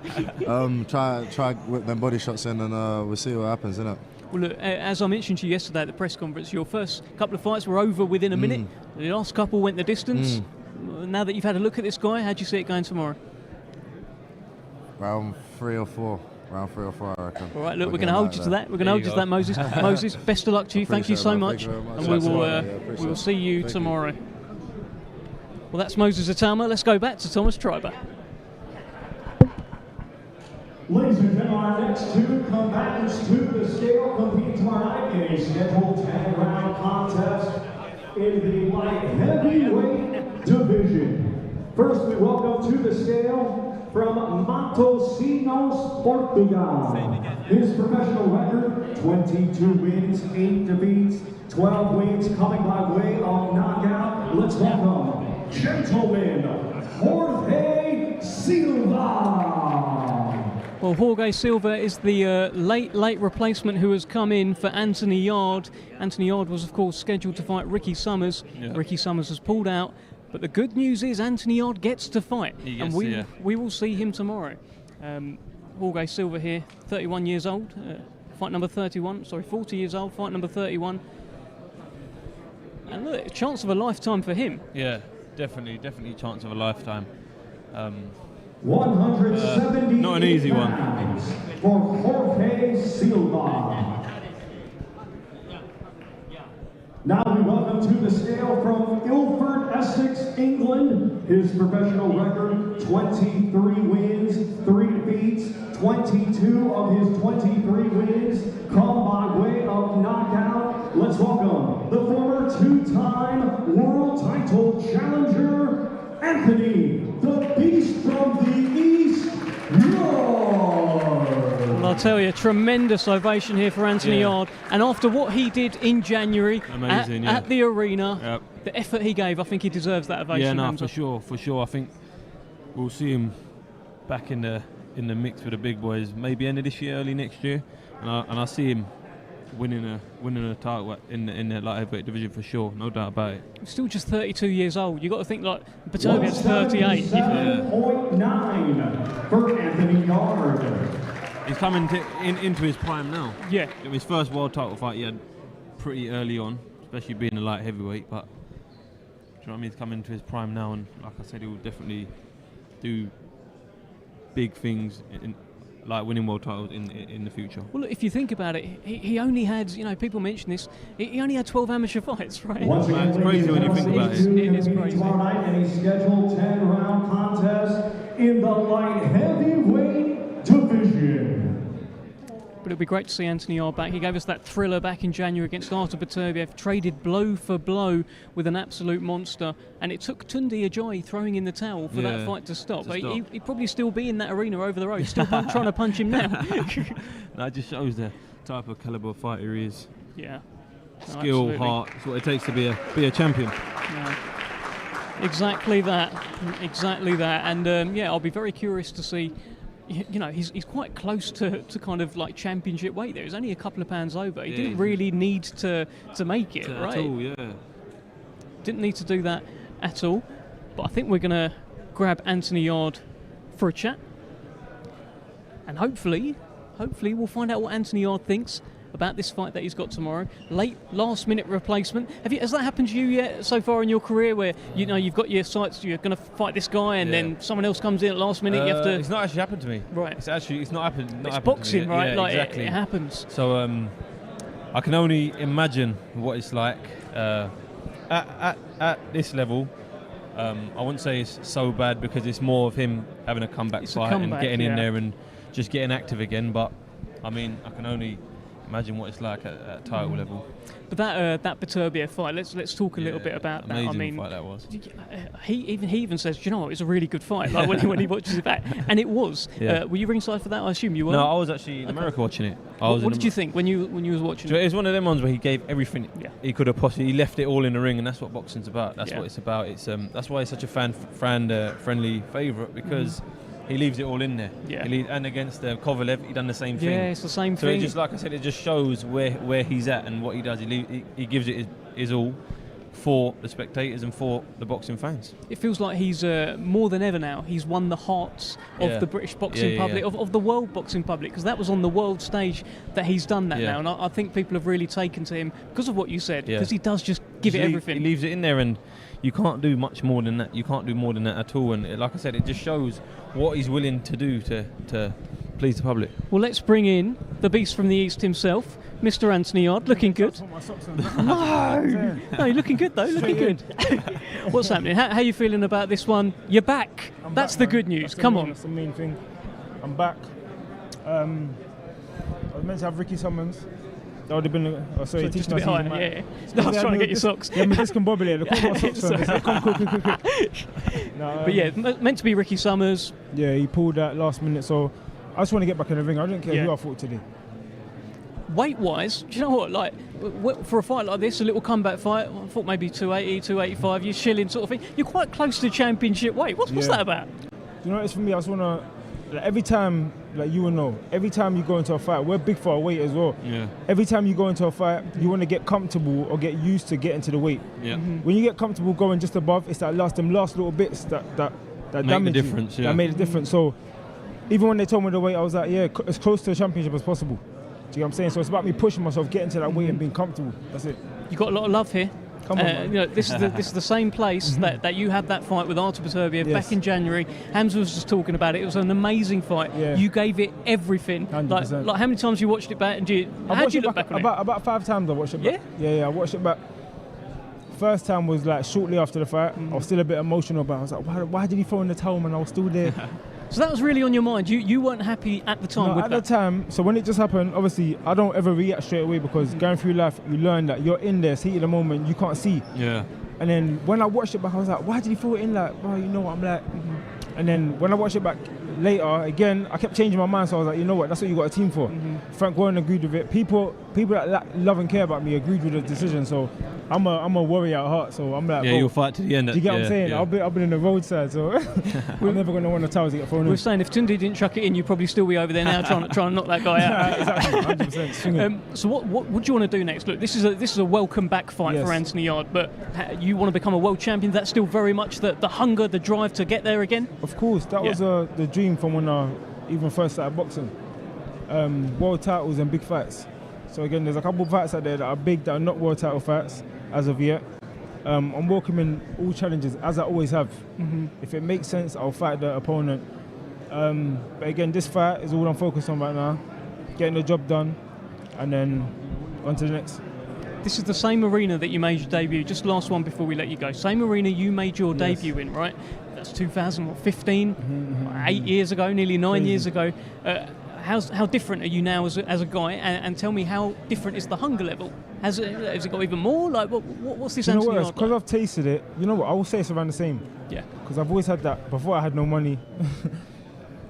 Try whip them body shots in, and we'll see what happens, innit? Well, look, as I mentioned to you yesterday at the press conference, your first couple of fights were over within a minute. The last couple went the distance. Now that you've had a look at this guy, how do you see it going tomorrow? Round 3 or 4. Round 3 or 4, I reckon. All right, look, we're going to hold you to that. We're going to hold you to that, Moses. Moses, best of luck to you. Thank you so much. And we will see you tomorrow. Well, that's Moses Itauma. Let's go back to Thomas Triber. Ladies and gentlemen, our next two combatants to the scale compete tomorrow night in a scheduled 10-round contest in the light heavyweight division. First, we welcome to the scale from Matosinhos, Portugal. His professional record, 22 wins, 8 defeats, 12 wins coming by way of knockout. Let's welcome, gentlemen, Jorge Silva. Well, Jorge Silva is the late replacement who has come in for Anthony Yarde. Anthony Yarde was, of course, scheduled to fight Ricky Summers. Yeah. Ricky Summers has pulled out. But the good news is Anthony Yarde gets to fight. And we will see him tomorrow. Jorge Silva here, 31 years old. Fight number 31. Sorry, 40 years old. Fight number 31. And look, a chance of a lifetime for him. Yeah, definitely chance of a lifetime. 170 not an easy one for Jorge Silva. Now we welcome to the scale from Ilford, Essex, England. His professional record, 23 wins, 3 defeats. 22 of his 23 wins come by way of knockout. Let's welcome the former 2-time world title challenger, Anthony the Beast from the East, Yarde. Well, I'll tell you, tremendous ovation here for Anthony Yarde. And after what he did in January at the arena, the effort he gave, I think he deserves that ovation. Yeah, no, Hamzah. for sure. I think we'll see him back in the mix with the big boys, maybe end of this year, early next year, and I see him winning a title in the light heavyweight division for sure, no doubt about it. He's still just 32 years old. You got to think like Petroviac's 38. 7.9 for Anthony Yarde. He's coming into his prime now. Yeah. His first world title fight he had pretty early on, especially being a light heavyweight. But do you know what I mean? He's coming into his prime now, and like I said, he will definitely do big things like winning world titles in the future. Well, look, if you think about it, he only had, people mention this, he only had 12 amateur fights, right? It's crazy when you think about it. It is crazy. Tomorrow night in a scheduled 10-round contest in the light heavyweight division. But it'll be great to see Anthony Yarde back. He gave us that thriller back in January against Artur Beterbiev, traded blow for blow with an absolute monster, and it took Tunde Ajayi throwing in the towel for that fight to stop. He'd probably still be in that arena over the road, still trying to punch him now. That just shows the type of caliber of fighter he is. Yeah. Skill, heart, it's what it takes to be a champion. Yeah. Exactly that. And I'll be very curious to see. He's quite close to kind of like championship weight there. He's only a couple of pounds over. He didn't really need to make it, right? At all, yeah. Didn't need to do that at all. But I think we're going to grab Anthony Yarde for a chat. And hopefully we'll find out what Anthony Yarde thinks about this fight that he's got tomorrow. Last-minute replacement. Has that happened to you yet so far in your career, where you've got your sights, you're going to fight this guy, and then someone else comes in at last minute? You have to. It's not actually happened to me. Right. It's not happened. It's boxing, right? Yeah, like exactly. it happens. So I can only imagine what it's like at this level. I wouldn't say it's so bad because it's more of him having a comeback fight and getting in there and just getting active again. But I mean, I can only imagine what it's like at title level. But that Beterbiev fight, let's talk a little bit about that. I mean, fight that was. He even says, you know what, it was a really good fight. Like when he watches it back, and it was. Yeah. Were you ringside for that? I assume you were. No, I was actually in America watching it. What did you think when you was watching it? It was one of them ones where he gave everything he could have possibly. He left it all in the ring, and that's what boxing's about. That's what it's about. It's that's why he's such a friendly favourite, because. He leaves it all in there. Yeah. And against Kovalev, he done the same thing. Yeah, it's the same thing. So like I said, it just shows where he's at and what he does. He gives it his all for the spectators and for the boxing fans. It feels like he's more than ever now. He's won the hearts of the British boxing public, of the world boxing public, because that was on the world stage that he's done that now. And I think people have really taken to him because of what you said, because he does just give it everything. He leaves it in there, and you can't do much more than that. You can't do more than that at all. And like I said, it just shows what he's willing to do to please the public. Well, let's bring in the beast from the East himself, Mr. Anthony Yarde, looking good. No, you're looking good though, looking good. What's happening? How are you feeling about this one? You're back. That's the good news. Come on. That's the main thing. I'm back. I was meant to have Ricky Summons. That would have been sorry, just a bit higher, yeah. No, I was trying to get your socks. Yeah, my discombobulated. I caught my socks on. Like, come quick. No, but yeah, meant to be Ricky Summers. Yeah, he pulled that last minute, so I just want to get back in the ring. I don't care who I fought today. Weight-wise, do you know what? Like, for a fight like this, a little comeback fight, I thought maybe 280, 285, you're chilling sort of thing. You're quite close to championship weight. What's that about? Do you know what it is for me? I just want to, like, every time, like you will know, every time you go into a fight, we're big for our weight as well. Yeah. Every time you go into a fight, you want to get comfortable or get used to getting to the weight. Yeah. When you get comfortable going just above, it's that last little bits that make damage the difference. that made the difference. So even when they told me the weight, I was like, yeah, as close to the championship as possible. Do you know what I'm saying? So it's about me pushing myself, getting to that weight and being comfortable. That's it. You got a lot of love here. Come on, man. You know, this is the same place that you had that fight with Artur Beterbiev back in January. Hamzah was just talking about it. It was an amazing fight. Yeah. You gave it everything. 100%. Like how many times you watched it back? And how did you look back on it? About 5 times I watched it back. Yeah, I watched it back. First time was like shortly after the fight. I was still a bit emotional, but I was like, why did he throw in the towel when I was still there? So that was really on your mind. You weren't happy at the time with that? At the time, so when it just happened, obviously, I don't ever react straight away because going through life, you learn that you're in there, it's heat of the moment, you can't see. Yeah. And then when I watched it back, I was like, why did he throw it in? Like, well, you know what, I'm like... And then when I watched it back later, again, I kept changing my mind, so I was like, you know what, that's what you got a team for. Frank Warren agreed with it. People that love and care about me agreed with the decision, so I'm a warrior at heart, so I'm like, yeah, you'll fight to the end. Do you get what I'm saying? I've been in the roadside, so we're never going to want the towers to get thrown in. We're saying if Tunde didn't chuck it in, you'd probably still be over there now trying to knock that guy out. Exactly, 100%. So what do you want to do next? Look, this is a welcome back fight for Anthony Yarde, but you want to become a world champion. That's still very much the hunger, the drive to get there again? Of course, that was the dream from when I even first started boxing. World titles and big fights. So again, there's a couple of fights out there that are big, that are not world title fights as of yet. I'm welcoming all challenges, as I always have. If it makes sense, I'll fight the opponent. But again, this fight is all I'm focused on right now. Getting the job done, and then on to the next. This is the same arena that you made your debut, just last one before we let you go. Same arena you made your debut in, right? That's 2015, 8 years ago, nearly 9 years ago. How different are you now as a guy? And tell me, how different is the hunger level? Has it got even more? Like, what's this Anthony Yarde like? Because I've tasted it, you know what, I will say it's around the same. Yeah. Because I've always had that. Before I had no money,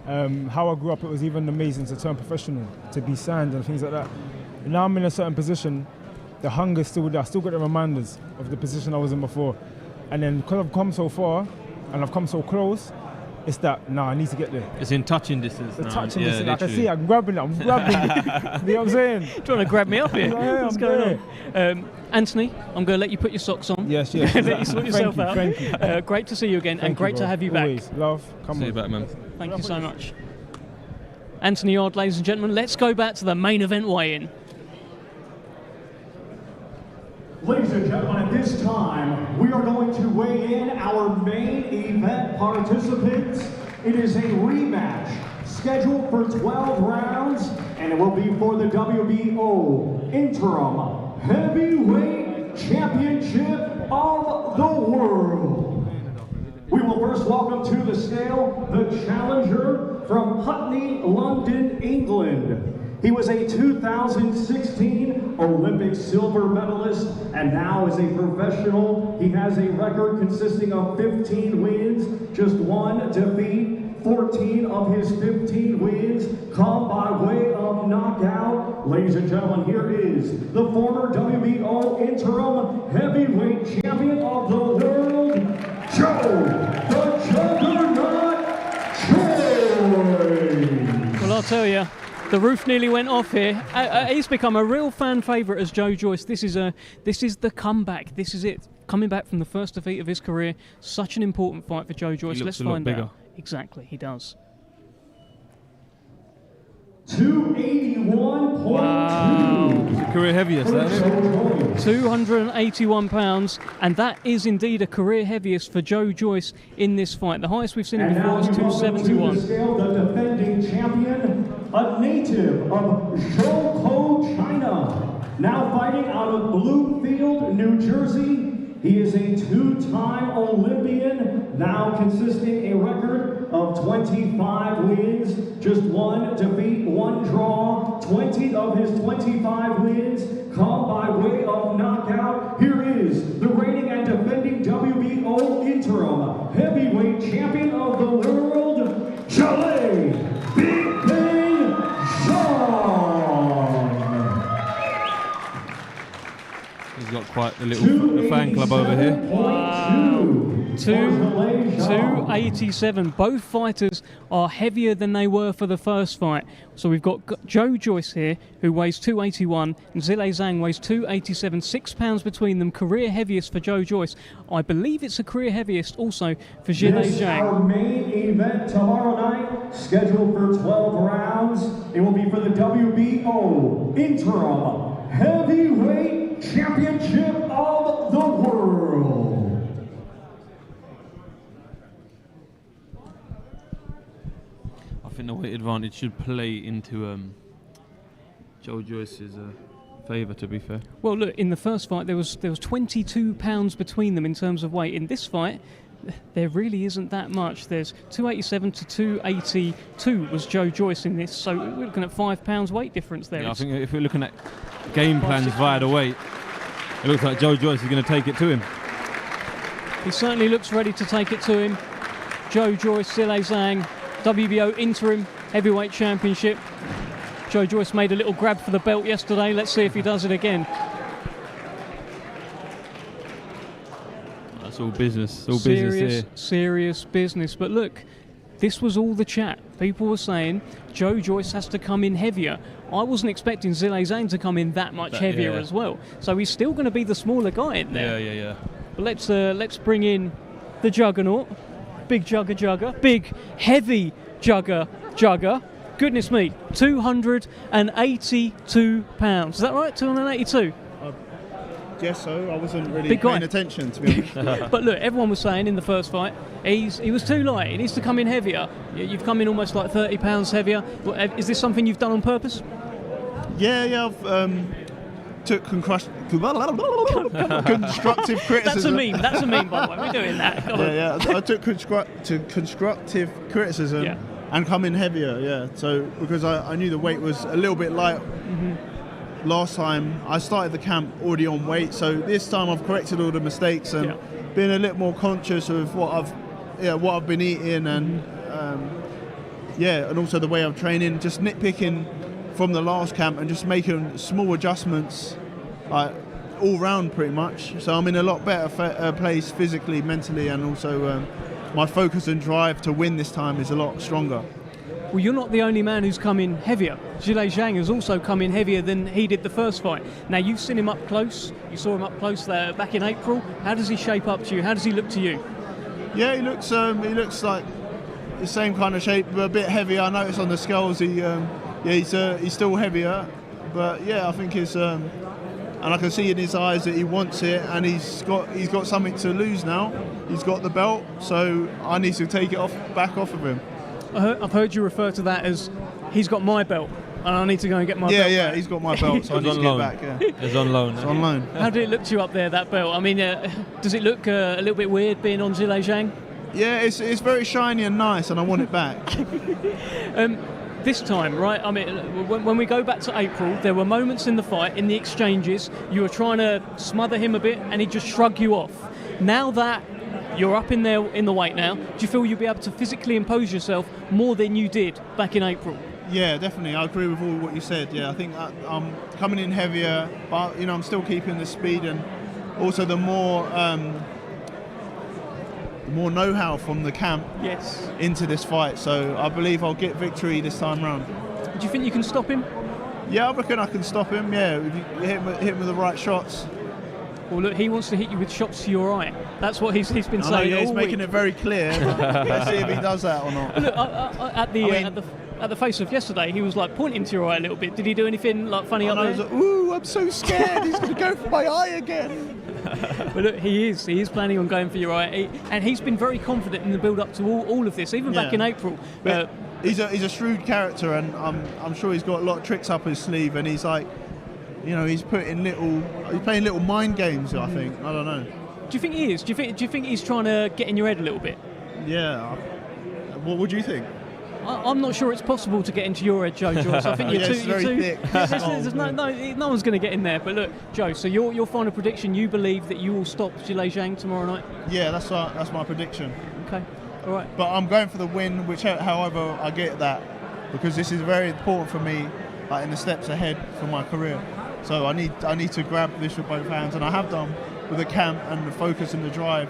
how I grew up, it was even amazing to turn professional, to be signed and things like that. And now I'm in a certain position, the hunger's still there. I still got the reminders of the position I was in before. And then because I've come so far, and I've come so close, it's that, I need to get there. It's in touching distance. Touching distance. I can see I'm grabbing it. You know what I'm saying? Trying to grab me up here. What's going on? Anthony, I'm going to let you put your socks on. Yes. Let you sort yourself out. Thank you. Great to see you again, and great to have you back. Always. Love. Come on. See you back, man. Thank you so much. Anthony Yarde, ladies and gentlemen. Let's go back to the main event weigh-in. Ladies and gentlemen, at this time, we are going to weigh in our main event participants. It is a rematch scheduled for 12 rounds, and it will be for the WBO Interim Heavyweight Championship of the World. We will first welcome to the scale the challenger from Putney, London, England. He was a 2016 Olympic silver medalist, and now is a professional. He has a record consisting of 15 wins, just one defeat. 14 of his 15 wins come by way of knockout. Ladies and gentlemen, here is the former WBO Interim Heavyweight Champion of the World, Joe the Juggernaut Joyce. Well, I'll tell you, the roof nearly went off here. He's become a real fan favourite as Joe Joyce. This is the comeback. This is it. coming back from the first defeat of his career. Such an important fight for Joe Joyce. He looks Let's a lot find bigger. out. Exactly, he does. 281.2. Wow. It's a career heaviest, that, isn't it? 281 pounds, and that is indeed a career heaviest for Joe Joyce in this fight. The highest we've seen him before is 271. To the scale, the defending champion, a native of Zhou, China, now fighting out of Bloomfield, New Jersey. He is a two-time Olympian, now consisting a record of 25 wins, just 1 defeat, 1 draw. 20 of his 25 wins come by way of knockout. Here is the reigning and defending WBO interim heavyweight champion of the world, Zhilei Zhang. He's got quite a little fan club over here. Wow. 287. Both fighters are heavier than they were for the first fight. So we've got Joe Joyce here, who weighs 281, and Zhilei Zhang weighs 287. 6 pounds between them. Career heaviest for Joe Joyce. I believe it's a career heaviest also for Zhilei This Zhang. our main event tomorrow night, scheduled for 12 rounds. It will be for the WBO interim heavyweight championship of the world. I think the weight advantage should play into Joe Joyce's favour, to be fair. Well, look, in the first fight there was 22 pounds between them in terms of weight. In this fight, there really isn't that much. There's 287 to 282 was Joe Joyce in this, so we're looking at 5 pounds weight difference there. Yeah, I think if we're looking at game plans via the weight, it looks like Joe Joyce is going to take it to him. He certainly looks ready to take it to him. Joe Joyce, Zhilei Zhang, WBO interim heavyweight championship. Joe Joyce made a little grab for the belt yesterday. Let's see if he does it again. That's all business. All business here. Serious business. But look, this was all the chat. People were saying Joe Joyce has to come in heavier. I wasn't expecting Zhilei Zhang to come in that much heavier as well. So he's still going to be the smaller guy in there. Yeah. But let's bring in the juggernaut. Big jugger. Big, heavy jugger. Goodness me, 282 pounds. Is that right? 282? Guess so. I wasn't really Big guy. paying attention, to be honest. But look, everyone was saying in the first fight, he was too light. He needs to come in heavier. You've come in almost like 30 pounds heavier. Is this something you've done on purpose? Yeah, I've took constructive criticism. That's a meme, by the way. We're doing that. Yeah. I took constructive criticism and come in heavier. Yeah. So because I knew the weight was a little bit light. Last time I started the camp already on weight, so this time I've corrected all the mistakes and been a little more conscious of what I've been eating and and also the way I'm training. Just nitpicking from the last camp and just making small adjustments, all round pretty much. So I'm in a lot better place physically, mentally, and also my focus and drive to win this time is a lot stronger. Well, you're not the only man who's come in heavier. Zhilei Zhang has also come in heavier than he did the first fight. Now, you've seen him up close. You saw him up close there back in April. How does he shape up to you? How does he look to you? Yeah, he looks like the same kind of shape, but a bit heavier. I noticed on the scales he's still heavier, but I think and I can see in his eyes that he wants it, and he's got something to lose now. He's got the belt, so I need to take it back off of him. I've heard you refer to that as he's got my belt and I need to go and get my belt back. He's got my belt, so I need to get back. Yeah. It's on loan. It's on loan. How did it look to you up there, that belt? I mean, does it look a little bit weird being on Zhilei Zhang? Yeah, it's very shiny and nice, and I want it back. This time, right, I mean, when we go back to April, there were moments in the fight, in the exchanges, you were trying to smother him a bit and he'd just shrug you off. Now that you're up in there in the weight now, do you feel you'll be able to physically impose yourself more than you did back in April? Yeah, definitely. I agree with all what you said. Yeah, I think I'm coming in heavier, but I'm still keeping the speed and also the more know-how from the camp into this fight. So I believe I'll get victory this time round. Do you think you can stop him? Yeah, I reckon I can stop him. Yeah, if you hit him with the right shots. Well, look, he wants to hit you with shots to your eye. That's what he's been saying. He's all making week. it very clear. Let's see if he does that or not. Look, at the face-off yesterday, he was like pointing to your eye a little bit. Did he do anything like funny up there? I was like, ooh, I'm so scared. He's going to go for my eye again. But look, he is planning on going for your eye, and he's been very confident in the build-up to all of this, even back in April. He's a shrewd character, and I'm sure he's got a lot of tricks up his sleeve, and he's like, he's playing little mind games. I think. I don't know. Do you think he is? Do you think he's trying to get in your head a little bit? Yeah. What would you think? I'm not sure it's possible to get into your head, Joe Joyce. I think you're too thick. No one's going to get in there. But look, Joe. So your final prediction: you believe that you will stop Zhilei Zhang tomorrow night? Yeah, that's my prediction. Okay, all right. But I'm going for the win, however I get that, because this is very important for me, in the steps ahead for my career. So I need to grab this with both hands, and I have done with the camp and the focus and the drive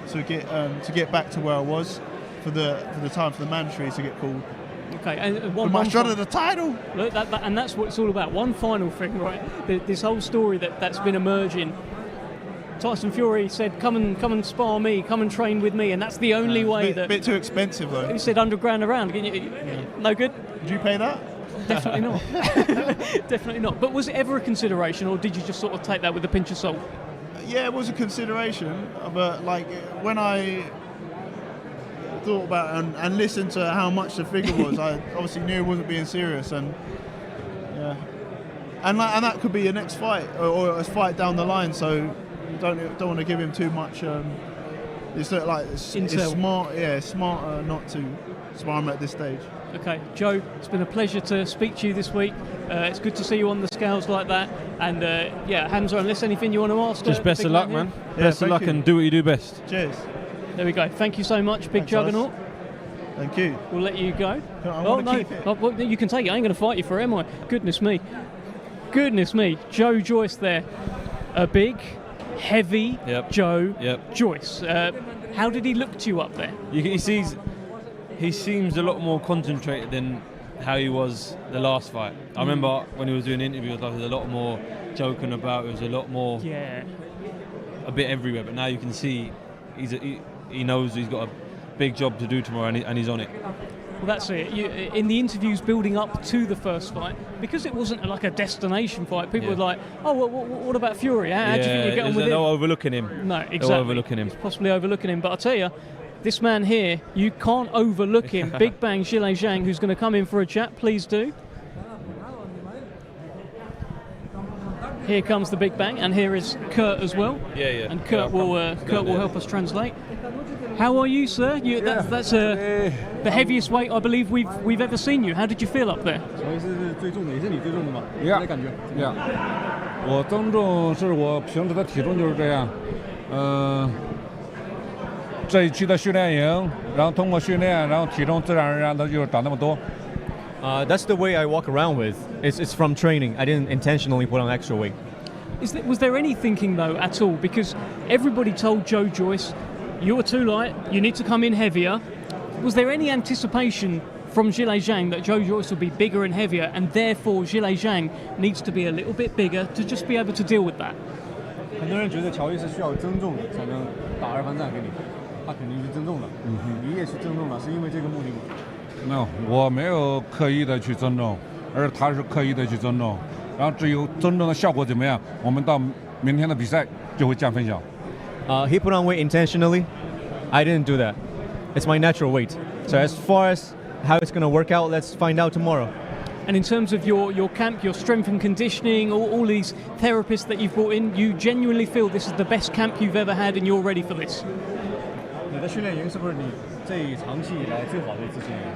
to get back to where I was. For the time for the mandatory to get called. Okay, and one shot at the title. Look, and that's what it's all about. One final thing, right? This whole story that's been emerging. Tyson Fury said, "Come and spar me, come and train with me," and that's the only way that. Bit too expensive though. He said underground around. No good. Did you pay that? Definitely not. Definitely not. But was it ever a consideration, or did you just sort of take that with a pinch of salt? Yeah, it was a consideration, but when I thought about it and listened to how much the figure was, I obviously knew it wasn't being serious, and that could be a next fight or a fight down the line. So don't want to give him too much. It's smarter not to spar him at this stage. Okay, Joe, it's been a pleasure to speak to you this week. It's good to see you on the scales like that. And Hamzah, unless anything you want to ask? Just best of luck, man. Best of luck and do what you do best. Cheers. There we go. Thank you so much, big juggernaut. Thank you. We'll let you go. Keep it. Well, you can take it. I ain't going to fight you for it, am I? Goodness me. Joe Joyce there. A big, heavy Joe Joyce. How did he look to you up there? He seems a lot more concentrated than how he was the last fight. I remember when he was doing interviews, there was a lot more joking about. It was a lot more, a bit everywhere. But now you can see he knows he's got a big job to do tomorrow, and he's on it. Well, that's it. In the interviews building up to the first fight, because it wasn't like a destination fight, people were like, "Oh, what about Fury? How do you think you get on with him?" They're overlooking him. No, exactly. They're overlooking him. It's possibly overlooking him, but I tell you, this man here, you can't overlook him. Big Bang Zhilei Zhang, who's going to come in for a chat. Please do. Here comes the Big Bang, and here is Kurt as well. Yeah. And Kurt will help us translate. How are you, sir? That's the heaviest weight I believe we've ever seen you. How did you feel up there? Yeah. 我增重是我平时的体重就是这样，这一期的训练营，然后通过训练，然后体重自然而然的就长那么多。 That's the way I walk around with. It's from training. I didn't intentionally put on extra weight. Was there any thinking though at all? Because everybody told Joe Joyce, "You are too light. You need to come in heavier." Was there any anticipation from Zhilei Zhang that Joe Joyce will be bigger and heavier, and therefore Zhilei Zhang needs to be a little bit bigger to just be able to deal with that? 很多人觉得乔伊是需要增重的才能打二番战给你，他肯定是增重的。你也是增重的，是因为这个目的吗？ No， 我没有刻意的去增重，而他是刻意的去增重。然后至于增重的效果怎么样，我们到明天的比赛就会这样分享。He put on weight intentionally. I didn't do that. It's my natural weight. So as far as how it's going to work out, let's find out tomorrow. And in terms of your camp, your strength and conditioning, all these therapists that you've brought in, you genuinely feel this is the best camp you've ever had and you're ready for this? 你的训练营是不是你这一长期以来最好的一次训练营？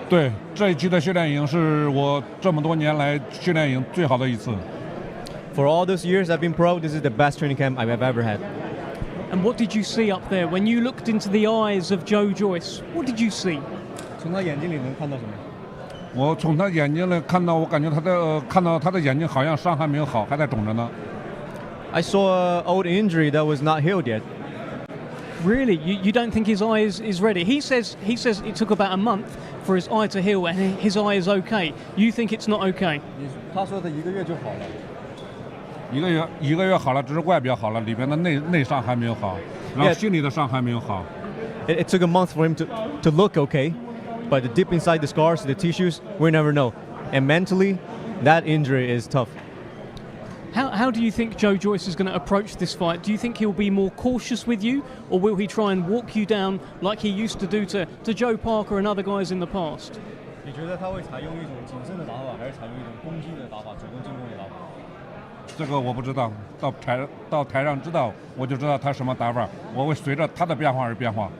对，这一期的训练营是我这么多年来训练营最好的一次。For all those years I've been pro, this is the best training camp I've ever had. And what did you see up there when you looked into the eyes of Joe Joyce? What did you see? 从他眼睛里能看到什么？我从他眼睛里看到，我感觉看到他的眼睛好像伤还没有好，还在肿着呢。I saw an old injury that was not healed yet. Really? You don't think his eye is ready? He says it took about a month for his eye to heal, and his eye is okay. You think it's not okay? 他说的1个月就好了。一个月好了，只是外表好了，里边的内伤还没有好，然后心里的伤还没有好。It took a month for him to look okay, but deep inside the scars, the tissues, we never know. And mentally, that injury is tough. How do you think Joe Joyce is going to approach this fight? Do you think he'll be more cautious with you, or will he try and walk you down like he used to do to Joe Parker and other guys in the past? 你觉得他会采用一种谨慎的打法，还是采用一种攻击的打法，主动进攻的打法？这个我不知道，到台上知道，我就知道他什么打法，我会随着他的变化而变化。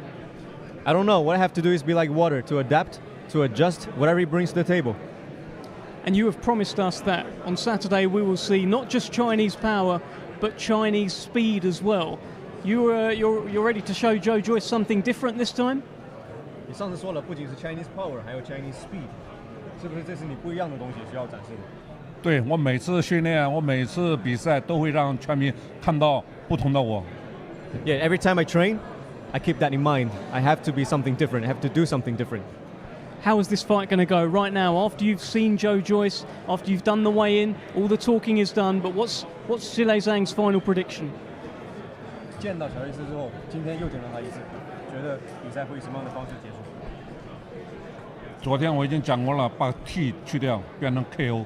I don't know. What I have to do is be like water, to adapt, to adjust whatever he brings to the table. And you have promised us that on Saturday we will see not just Chinese power, but Chinese speed as well. You're ready to show Joe Joyce something different this time? 你上次说了，不仅是 Chinese power， 还有 Chinese speed， 是不是这是你不一样的东西需要展示的？对，我每次训练，我每次比赛都会让全民看到不同的我。Yeah, every time I train, I keep that in mind. I have to be something different. I have to do something different. How is this fight going to go right now? After you've seen Joe Joyce, after you've done the weigh-in, all the talking is done. But what's Zhilei Zhang's final prediction? 见到乔伊斯之后，今天又见到他一次，觉得比赛会以什么样的方式结束？昨天我已经讲过了，把 T 去掉，变成 KO。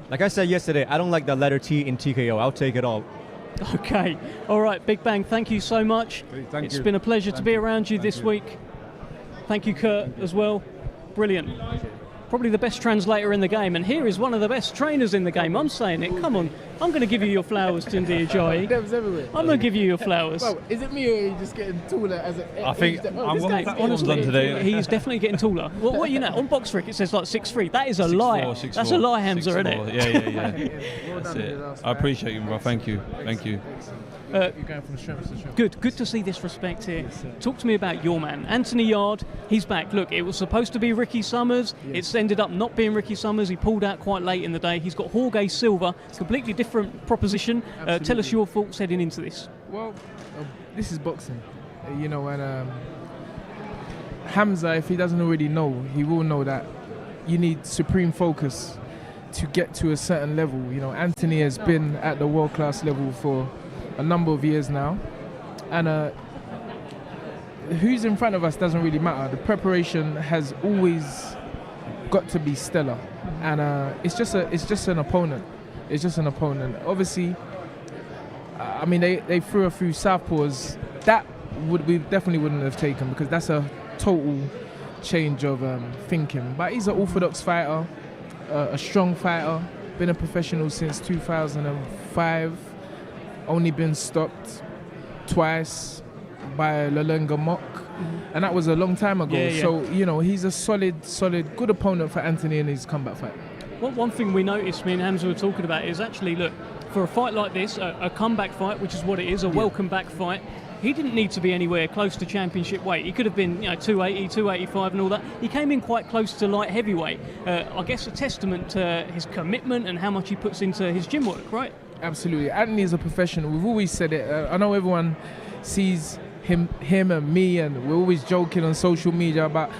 Like I said yesterday, I don't like the letter T in TKO. I'll take it all. Okay. All right, Big Bang, thank you so much. It's been a pleasure to be around you this week. Thank you, Kurt, as well. Brilliant. Probably the best translator in the game, and here is one of the best trainers in the game. I'm saying it. Come on. I'm going to give you your flowers, Tunde Ajayi. I'm going to give you your flowers. Well, is it me or are you just getting taller as a... I think I'm going to honestly, today. He's definitely getting taller. What are you now? On Boxfrick it says like 6'3". That is a lie. 6'4". That's a lie, Hamzah, isn't it? Yeah. That's it. I appreciate you, bro. Thank you. You're going from strength to strength. Good to see this respect here. Talk to me about your man, Anthony Yarde. He's back. Look, it was supposed to be Ricky Summers. It's ended up not being Ricky Summers. He pulled out quite late in the day. He's got Jorge Silva, completely different proposition. Tell us your thoughts heading into this. Well, this is boxing, you know, and Hamzah, if he doesn't already know, he will know that you need supreme focus to get to a certain level. You know, Anthony has been at the world-class level for a number of years now, and who's in front of us doesn't really matter. The preparation has always got to be stellar, and it's just an opponent. It's just an opponent. Obviously, I mean they threw a few southpaws that we definitely wouldn't have taken, because that's a total change of thinking. But he's an orthodox fighter, a strong fighter. Been a professional since 2005. Only been stopped twice by Lalenga Mock, and that was a long time ago. So, you know, he's a solid, good opponent for Anthony in his comeback fight. Well, one thing we noticed, me and Hamzah were talking about, is actually, look, for a fight like this, a comeback fight, which is what it is, a welcome back fight, he didn't need to be anywhere close to championship weight. He could have been, 280, 285 and all that. He came in quite close to light heavyweight. I guess a testament to his commitment and how much he puts into his gym work, right? Absolutely. Anthony is a professional. We've always said it. I know everyone sees him and me, and we're always joking on social media about,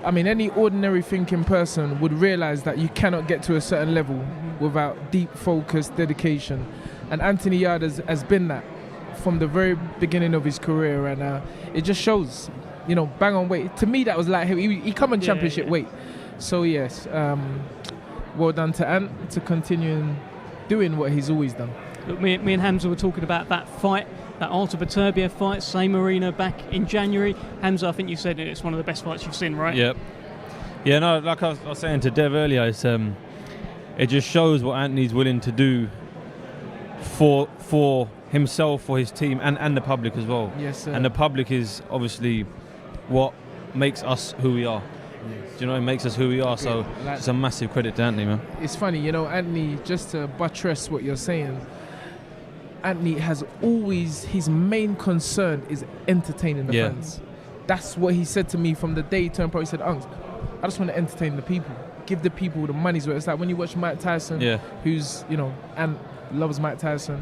I mean, any ordinary thinking person would realize that you cannot get to a certain level without deep focus, dedication. And Anthony Yarde has been that from the very beginning of his career, and it just shows, you know, bang on weight. To me, that was like he come on championship weight. So yes, well done to Ant to continue doing what he's always done. Look, me and Hamzah were talking about that fight, that Artur Beterbiev fight, same arena back in January. Hamzah, I think you said it's one of the best fights you've seen, right? Yep. Yeah, no, like I was saying to Dev earlier, it's, it just shows what Anthony's willing to do for himself, for his team, and the public as well. Yes, sir. And the public is obviously what makes us who we are. Do you know, it makes us who we are, so it's a massive credit to Anthony, man. It's funny, you know, Anthony, just to buttress what you're saying, Anthony has always, his main concern is entertaining the fans. That's what he said to me from the day he turned pro. He said, Unks, I just want to entertain the people, give the people the money's worth. It's like when you watch Mike Tyson, who's, you know, and loves Mike Tyson,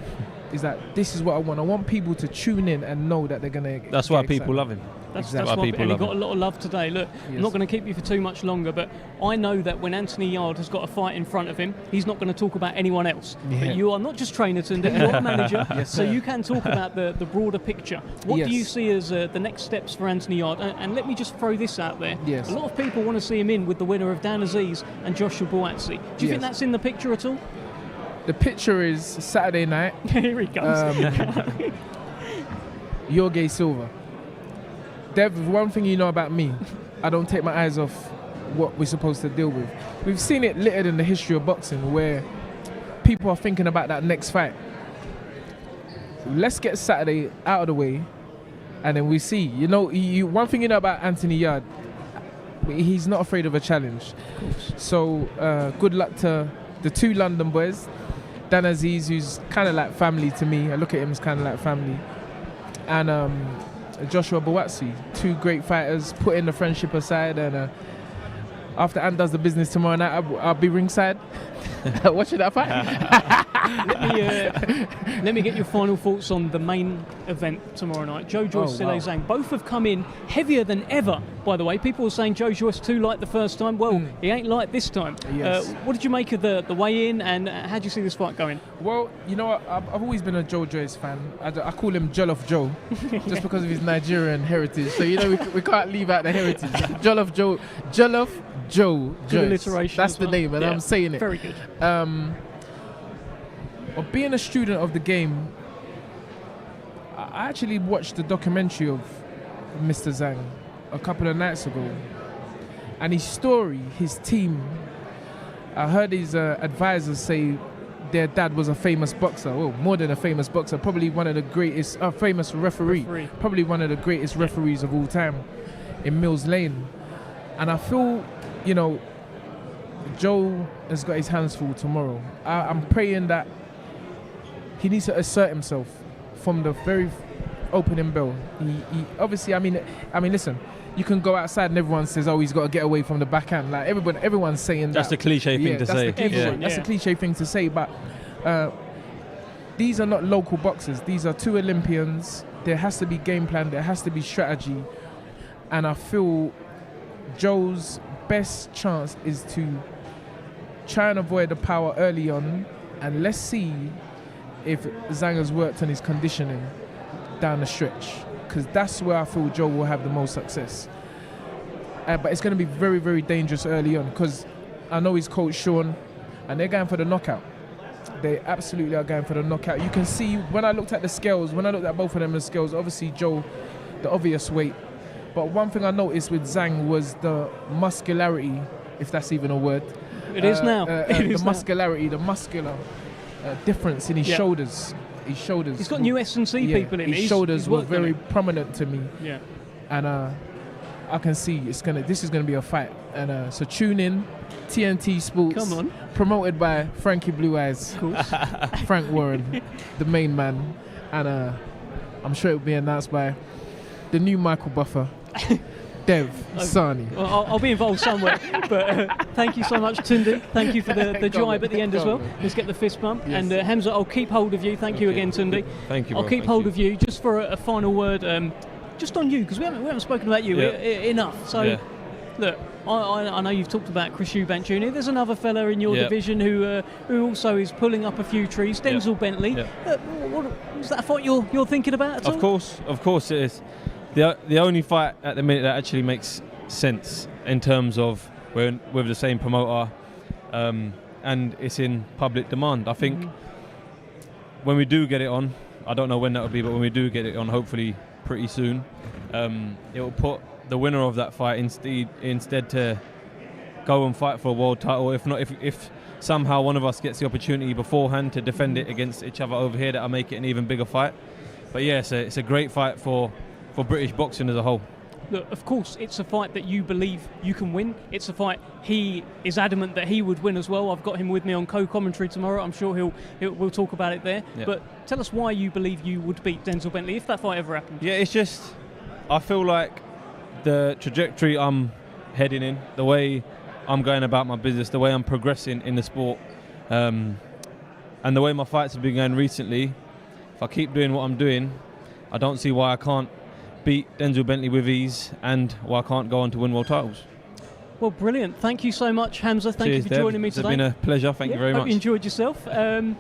is that this is what I want. I want people to tune in and know that they're going to. That's why people love him. That's why why people and he love got him. a lot of love today. Look, I'm not going to keep you for too much longer, but I know that when Anthony Yarde has got a fight in front of him, he's not going to talk about anyone else. Yeah. But you are not just trainer, Tunde, you're a manager, Yes, so sir. you can talk about the broader picture. What Yes. do you see as the next steps for Anthony Yarde? And let me just throw this out there. Yes. A lot of people want to see him in with the winner of Dan Aziz and Joshua Buatsi. Do you Yes. think that's in the picture at all? The picture is Saturday night. Here he comes. Jorge Silva. Dev, one thing you know about me, I don't take my eyes off what we're supposed to deal with. We've seen it littered in the history of boxing where people are thinking about that next fight. Let's get Saturday out of the way and then we see. You know, one thing you know about Anthony Yarde, he's not afraid of a challenge. So good luck to the two London boys. Dan Aziz, who's kind of like family to me. I look at him as kind of like family. And Joshua Buatsi, two great fighters, putting the friendship aside. And after Ant does the business tomorrow night, I'll be ringside watching that fight. Let me get your final thoughts on the main event tomorrow night. Joe Joyce, Zhilei Zhang, both have come in heavier than ever, by the way. People were saying Joe Joyce too light the first time. Well, he ain't light this time. Yes. What did you make of the weigh-in, and how do you see this fight going? Well, you know what? I've always been a Joe Joyce fan. I call him Jollof Joe, just because of his Nigerian heritage. So, you know, we can't leave out the heritage. Jollof Joe Good Joyce. alliteration. That's as the well. name, and Yeah, I'm saying it. Very good. Of being a student of the game, I actually watched the documentary of Mr. Zhang a couple of nights ago, and his story, his team. I heard his advisors say their dad was a famous boxer. Well, more than a famous boxer, probably one of the greatest, famous referee, probably one of the greatest referees of all time in Mills Lane. And I feel, you know, Joe has got his hands full tomorrow. I'm praying that he needs to assert himself from the very opening bell. He obviously, I mean, listen, you can go outside and everyone says, "Oh, he's got to get away from the backhand." Like everyone's saying That's that. the cliche thing to say. That's a cliche thing to say. But these are not local boxers. These are two Olympians. There has to be game plan. There has to be strategy. And I feel Joe's best chance is to try and avoid the power early on, and let's see if Zhang has worked on his conditioning down the stretch, because that's where I feel Joe will have the most success. But it's going to be very, very dangerous early on, because I know his coach Sean, and they're going for the knockout. They absolutely are going for the knockout. You can see when I looked at the scales, when I looked at both of them as scales, obviously Joe, the obvious weight. But one thing I noticed with Zhang was the muscularity, if that's even a word. It is now. The muscularity, the muscular difference in his shoulders. His shoulders. He's got new S&C people in. His shoulders were very prominent to me. Yeah. And I can see this is gonna be a fight. And so tune in, TNT Sports. Come on. Promoted by Frankie Blue Eyes. Of course. Frank Warren, the main man. And I'm sure it will be announced by the new Michael Buffer. Dev Sani. Well, I'll be involved somewhere, but thank you so much, Tunde. Thank you for the jibe at the end as well. Let's get the fist bump. Yes. And Hamzah, I'll keep hold of you. Thank you again, Tunde. Thank you, I'll bro. keep Thank hold you. of you just for a final word, just on you, because we haven't spoken about you enough. So, look, I know you've talked about Chris Eubank Jr. There's another fella in your division who also is pulling up a few trees, Denzel Bentley. What is that a fight you're thinking about at all? Of course it is. The only fight at the minute that actually makes sense in terms of we're with the same promoter, and it's in public demand. I think when we do get it on, I don't know when that will be, but when we do get it on, hopefully pretty soon, it will put the winner of that fight instead to go and fight for a world title. If not, if somehow one of us gets the opportunity beforehand to defend it against each other over here, that'll make it an even bigger fight. But yeah, it's a great fight for British boxing as a whole. Look, of course, it's a fight that you believe you can win. It's a fight he is adamant that he would win as well. I've got him with me on co-commentary tomorrow. I'm sure we'll talk about it there. Yeah. But tell us why you believe you would beat Denzel Bentley if that fight ever happened. Yeah, it's just I feel like the trajectory I'm heading in, the way I'm going about my business, the way I'm progressing in the sport, and the way my fights have been going recently, if I keep doing what I'm doing, I don't see why I can't beat Denzel Bentley with ease and why I can't go on to win world titles. Well, brilliant. Thank you so much, Hamzah. Thank you for Dev. joining me today. It's been a pleasure. Thank you very Hope much. you enjoyed yourself. And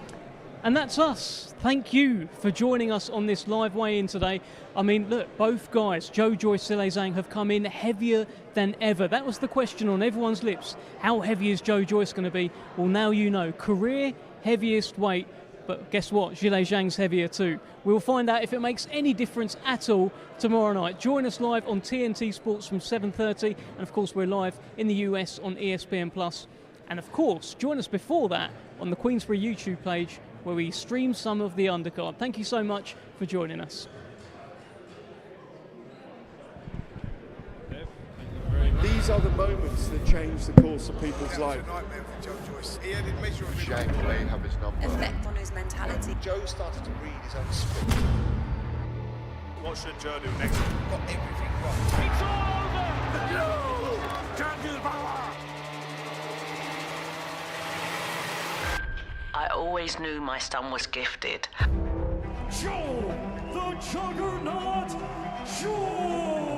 that's us. Thank you for joining us on this live weigh-in today. I mean, look, both guys, Joe Joyce, Zhilei Zhang, have come in heavier than ever. That was the question on everyone's lips. How heavy is Joe Joyce going to be? Well, now you know. Career heaviest weight. But guess what? Zhilei Zhang's heavier too. We'll find out if it makes any difference at all tomorrow night. Join us live on TNT Sports from 7:30. And of course, we're live in the US on ESPN+. And of course, join us before that on the Queensberry YouTube page, where we stream some of the undercard. Thank you so much for joining us. These are the moments that change the course of people's life. Shame they have his number. Effect on his mentality. Joe started to read his own script. What should Joe do next? Got everything right. It's over! No! Can't do the power! I always knew my son was gifted. Joe, the Juggernaut, Joy!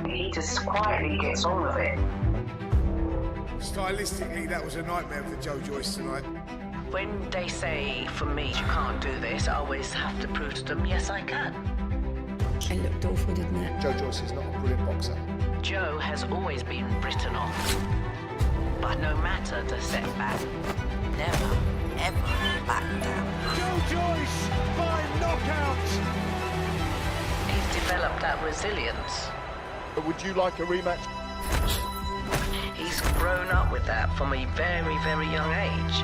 He just quietly gets on with it. Stylistically, that was a nightmare for Joe Joyce tonight. When they say, for me, you can't do this, I always have to prove to them, yes, I can. It looked awful, didn't it? Joe Joyce is not a brilliant boxer. Joe has always been written off. But no matter the setback, never, ever back down. Joe Joyce by knockout! He's developed that resilience. Would you like a rematch? He's grown up with that from a very, very young age.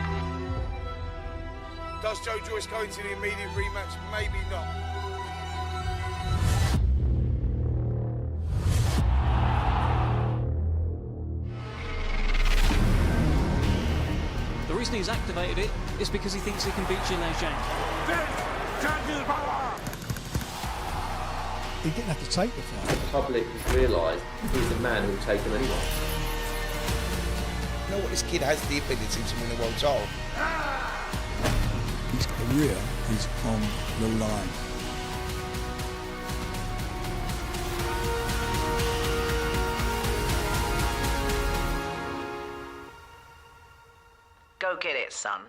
Does Joe Joyce go into the immediate rematch? Maybe not. The reason he's activated it is because he thinks he can beat Zhilei Zhang. Then, can't do the power! He didn't have to take the fight. The public has realised he's a man who'll take on anyone. You know what? This kid has the ability to win a world title. His career is on the line. Go get it, son.